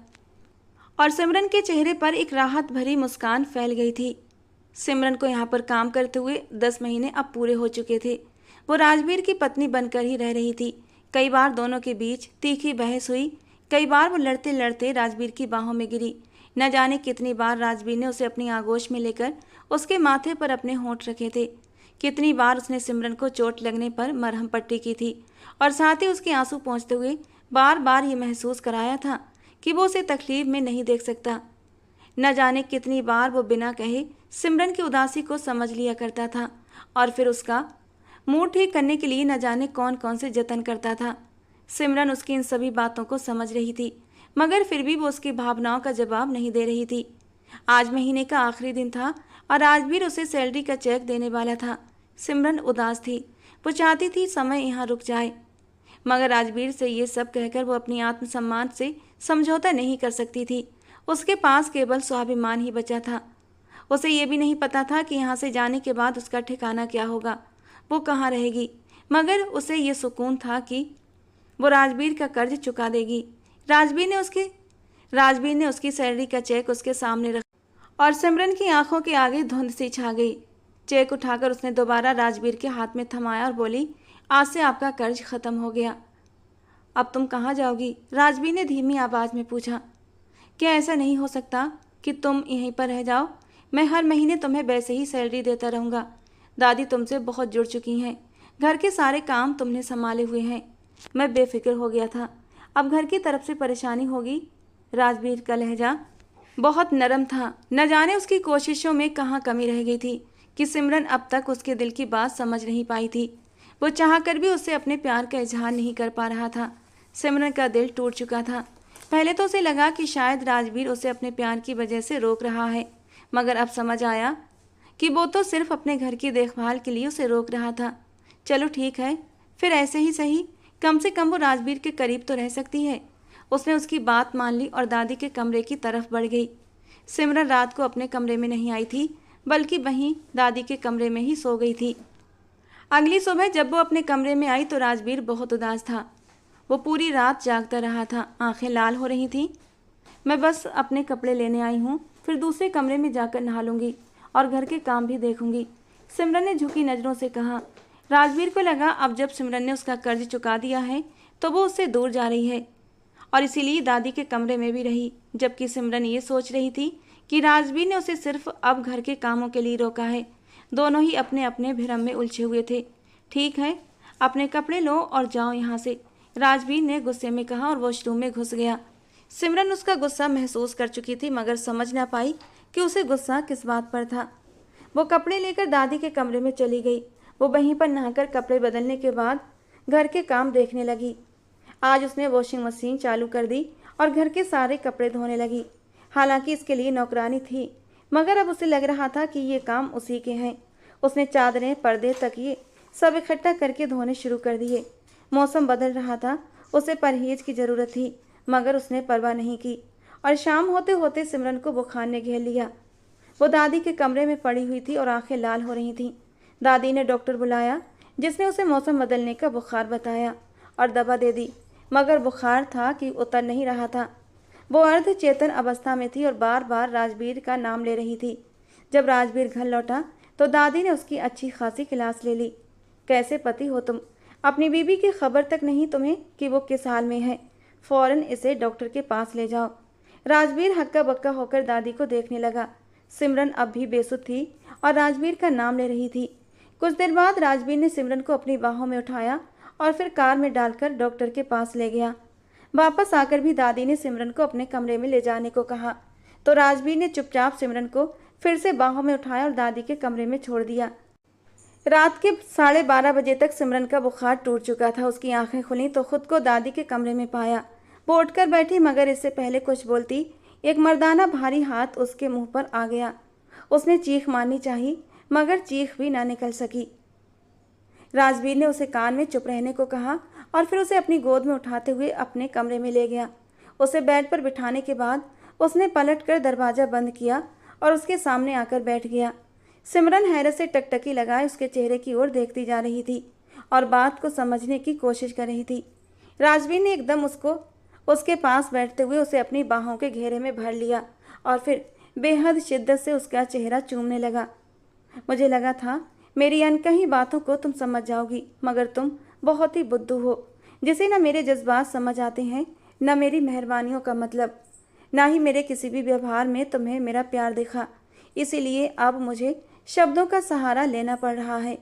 और सिमरन के चेहरे पर एक राहत भरी मुस्कान फैल गई थी। सिमरन को यहाँ पर काम करते हुए 10 महीने अब पूरे हो चुके थे। वो राजवीर की पत्नी बनकर ही रह रही थी। कई बार दोनों के बीच तीखी बहस हुई, कई बार वो लड़ते लड़ते राजवीर की बाहों में गिरी। न जाने कितनी बार राजवीर ने उसे अपनी आगोश में लेकर उसके माथे पर अपने होंठ रखे थे। कितनी बार उसने सिमरन को चोट लगने पर मरहम पट्टी की थी और साथ ही उसके आंसू पहुँचते हुए बार बार ये महसूस कराया था कि वो उसे तकलीफ में नहीं देख सकता। न जाने कितनी बार वो बिना कहे सिमरन की उदासी को समझ लिया करता था और फिर उसका मूड ठीक करने के लिए न जाने कौन कौन से जतन करता था। सिमरन उसकी इन सभी बातों को समझ रही थी, मगर फिर भी वो उसकी भावनाओं का जवाब नहीं दे रही थी। आज महीने का आखिरी दिन था और राजवीर उसे सैलरी का चेक देने वाला था। सिमरन उदास थी। वो चाहती थी समय यहाँ रुक जाए, मगर राजवीर से ये सब कहकर वो अपनी आत्मसम्मान से समझौता नहीं कर सकती थी। उसके पास केवल स्वाभिमान ही बचा था। उसे ये भी नहीं पता था कि यहाँ से जाने के बाद उसका ठिकाना क्या होगा, वो कहाँ रहेगी, मगर उसे ये सुकून था कि वो राजवीर का कर्ज चुका देगी। राजवीर ने उसकी सैलरी का चेक उसके सामने रखा और सिमरन की आंखों के आगे धुंध सी छा गई। चेक उठाकर उसने दोबारा राजवीर के हाथ में थमाया और बोली, आज से आपका कर्ज खत्म हो गया। अब तुम कहाँ जाओगी? राजवीर ने धीमी आवाज़ में पूछा। क्या ऐसा नहीं हो सकता कि तुम यहीं पर रह जाओ? मैं हर महीने तुम्हें वैसे ही सैलरी देता रहूँगा। दादी तुमसे बहुत जुड़ चुकी हैं, घर के सारे काम तुमने संभाले हुए हैं। मैं बेफिक्र हो गया था, अब घर की तरफ से परेशानी होगी। राजवीर का लहजा बहुत नरम था। न जाने उसकी कोशिशों में कहाँ कमी रह गई थी कि सिमरन अब तक उसके दिल की बात समझ नहीं पाई थी। वो चाह कर भी उससे अपने प्यार का इजहार नहीं कर पा रहा था। सिमरन का दिल टूट चुका था। पहले तो उसे लगा कि शायद राजवीर उसे अपने प्यार की वजह से रोक रहा है, मगर अब समझ आया कि वो तो सिर्फ अपने घर की देखभाल के लिए उसे रोक रहा था। चलो ठीक है, फिर ऐसे ही सही, कम से कम वो राजवीर के करीब तो रह सकती है। उसने उसकी बात मान ली और दादी के कमरे की तरफ बढ़ गई। सिमरन रात को अपने कमरे में नहीं आई थी, बल्कि वहीं दादी के कमरे में ही सो गई थी। अगली सुबह जब वो अपने कमरे में आई तो राजवीर बहुत उदास था। वो पूरी रात जागता रहा था, आंखें लाल हो रही थीं। मैं बस अपने कपड़े लेने आई हूँ, फिर दूसरे कमरे में जाकर नहा लूँगी और घर के काम भी देखूंगी, सिमरन ने झुकी नज़रों से कहा। राजवीर को लगा अब जब सिमरन ने उसका कर्ज चुका दिया है तो वो उससे दूर जा रही है, और इसीलिए दादी के कमरे में भी रही, जबकि सिमरन ये सोच रही थी कि राजवीर ने उसे सिर्फ अब घर के कामों के लिए रोका है। दोनों ही अपने अपने भ्रम में उलझे हुए थे। ठीक है, अपने कपड़े लो और जाओ यहाँ से, राजवीर ने गुस्से में कहा और वॉशरूम में घुस गया। सिमरन उसका गुस्सा महसूस कर चुकी थी, मगर समझ ना पाई कि उसे गुस्सा किस बात पर था। वो कपड़े लेकर दादी के कमरे में चली गई। वो वहीं पर नहाकर कपड़े बदलने के बाद घर के काम देखने लगी। आज उसने वॉशिंग मशीन चालू कर दी और घर के सारे कपड़े धोने लगी। हालांकि इसके लिए नौकरानी थी, मगर अब उसे लग रहा था कि ये काम उसी के हैं। उसने चादरें, पर्दे, तकिए सब इकट्ठा करके धोने शुरू कर दिए। मौसम बदल रहा था, उसे परहेज की ज़रूरत थी, मगर उसने परवाह नहीं की और शाम होते होते सिमरन को बुखार ने घेर लिया। वो दादी के कमरे में पड़ी हुई थी और आंखें लाल हो रही थीं। दादी ने डॉक्टर बुलाया, जिसने उसे मौसम बदलने का बुखार बताया और दवा दे दी, मगर बुखार था कि उतर नहीं रहा था। वो अर्ध चेतन अवस्था में थी और बार बार राजवीर का नाम ले रही थी। जब राजवीर घर लौटा तो दादी ने उसकी अच्छी खासी क्लास ले ली। कैसे पति हो तुम? अपनी बीवी की खबर तक नहीं तुम्हें कि वो किस हाल में है? फौरन इसे डॉक्टर के पास ले जाओ। राजवीर हक्का बक्का होकर दादी को देखने लगा। सिमरन अब भी बेसुध थी और राजवीर का नाम ले रही थी। कुछ देर बाद राजवीर ने सिमरन को अपनी बाहों में उठाया और फिर कार में डालकर डॉक्टर के पास ले गया। वापस आकर भी दादी ने सिमरन को अपने कमरे में ले जाने को कहा। तो राजवीर ने चुपचाप सिमरन को फिर से बाहों में उठाया और दादी के कमरे में छोड़ दिया। रात के 12:30 बजे तक सिमरन का बुखार टूट चुका था। उसकी आंखें खुली तो खुद को दादी के कमरे में पाया। वो उठकर बैठी, मगर इससे पहले कुछ बोलती एक मर्दाना भारी हाथ उसके मुंह पर आ गया। उसने चीख मारनी चाही, मगर चीख भी ना निकल सकी। राजवीर ने उसे कान में चुप रहने को कहा और फिर उसे अपनी गोद में उठाते हुए अपने कमरे में ले गया। उसे बेड पर बिठाने के बाद उसने पलटकर दरवाज़ा बंद किया और उसके सामने आकर बैठ गया। सिमरन हैरत से टकटकी लगाए उसके चेहरे की ओर देखती जा रही थी और बात को समझने की कोशिश कर रही थी। राजवीर ने एकदम उसके पास बैठते हुए उसे अपनी बाहों के घेरे में भर लिया और फिर बेहद शिद्दत से उसका चेहरा चूमने लगा। मुझे लगा था मेरी अनकही बातों को तुम समझ जाओगी, मगर तुम बहुत ही बुद्धू हो, जिसे न मेरे जज्बात समझ आते हैं, न मेरी मेहरबानियों का मतलब, ना ही मेरे किसी भी व्यवहार में तुम्हें मेरा प्यार दिखा। इसीलिए अब मुझे शब्दों का सहारा लेना पड़ रहा है।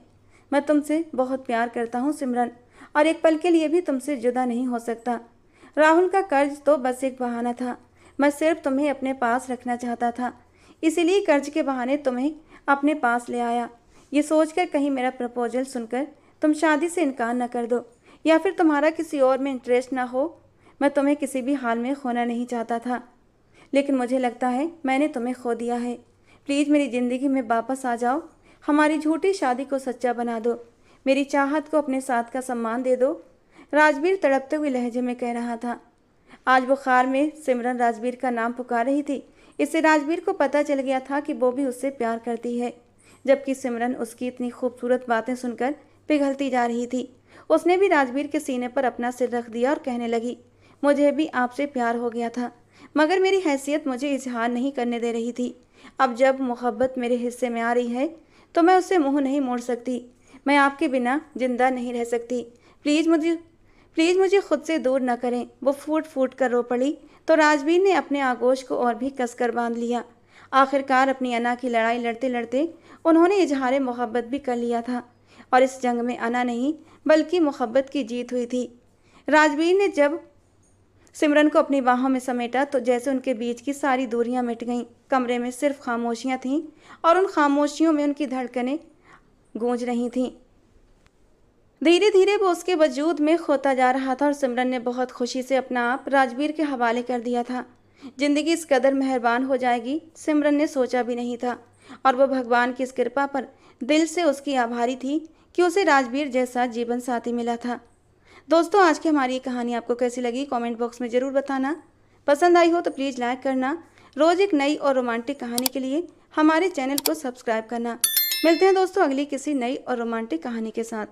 मैं तुमसे बहुत प्यार करता हूँ सिमरन, और एक पल के लिए भी तुमसे जुदा नहीं हो सकता। राहुल का कर्ज तो बस एक बहाना था। मैं सिर्फ तुम्हें अपने पास रखना चाहता था, इसीलिए कर्ज के बहाने तुम्हें अपने पास ले आया, ये सोचकर कहीं मेरा प्रपोजल सुनकर तुम शादी से इनकार न कर दो, या फिर तुम्हारा किसी और में इंटरेस्ट ना हो। मैं तुम्हें किसी भी हाल में खोना नहीं चाहता था, लेकिन मुझे लगता है मैंने तुम्हें खो दिया है। प्लीज़ मेरी ज़िंदगी में वापस आ जाओ, हमारी झूठी शादी को सच्चा बना दो, मेरी चाहत को अपने साथ का सम्मान दे दो। राजवीर तड़पते हुए लहजे में कह रहा था। आज बुखार में सिमरन राजवीर का नाम पुकार रही थी। इससे राजवीर को पता चल गया था कि वो भी उससे प्यार करती है, जबकि सिमरन उसकी इतनी खूबसूरत बातें सुनकर पिघलती जा रही थी। उसने भी राजवीर के सीने पर अपना सिर रख दिया और कहने लगी, मुझे भी आपसे प्यार हो गया था, मगर मेरी हैसियत मुझे इजहार नहीं करने दे रही थी। अब जब मोहब्बत मेरे हिस्से में आ रही है तो मैं उससे मुंह नहीं मोड़ सकती। मैं आपके बिना जिंदा नहीं रह सकती। प्लीज़ मुझे खुद से दूर न करें। वो फूट फूट कर रो पड़ी तो राजवीर ने अपने आगोश को और भी कसकर बांध लिया। आखिरकार अपनी अना की लड़ाई लड़ते लड़ते उन्होंने इजहार मोहब्बत भी कर लिया था, और इस जंग में अना नहीं बल्कि मोहब्बत की जीत हुई थी। राजवीर ने जब सिमरन को अपनी बाहों में समेटा तो जैसे उनके बीच की सारी दूरियां मिट गईं। कमरे में सिर्फ खामोशियां थीं और उन खामोशियों में उनकी धड़कनें गूंज रही थीं। धीरे धीरे वो उसके वजूद में खोता जा रहा था और सिमरन ने बहुत खुशी से अपना आप राजवीर के हवाले कर दिया था। जिंदगी इस कदर मेहरबान हो जाएगी सिमरन ने सोचा भी नहीं था, और वह भगवान की इस कृपा पर दिल से उसकी आभारी थी कि उसे राजवीर जैसा जीवन साथी मिला था। दोस्तों, आज की हमारी ये कहानी आपको कैसी लगी कमेंट बॉक्स में ज़रूर बताना। पसंद आई हो तो प्लीज़ लाइक करना। रोज़ एक नई और रोमांटिक कहानी के लिए हमारे चैनल को सब्सक्राइब करना। मिलते हैं दोस्तों अगली किसी नई और रोमांटिक कहानी के साथ।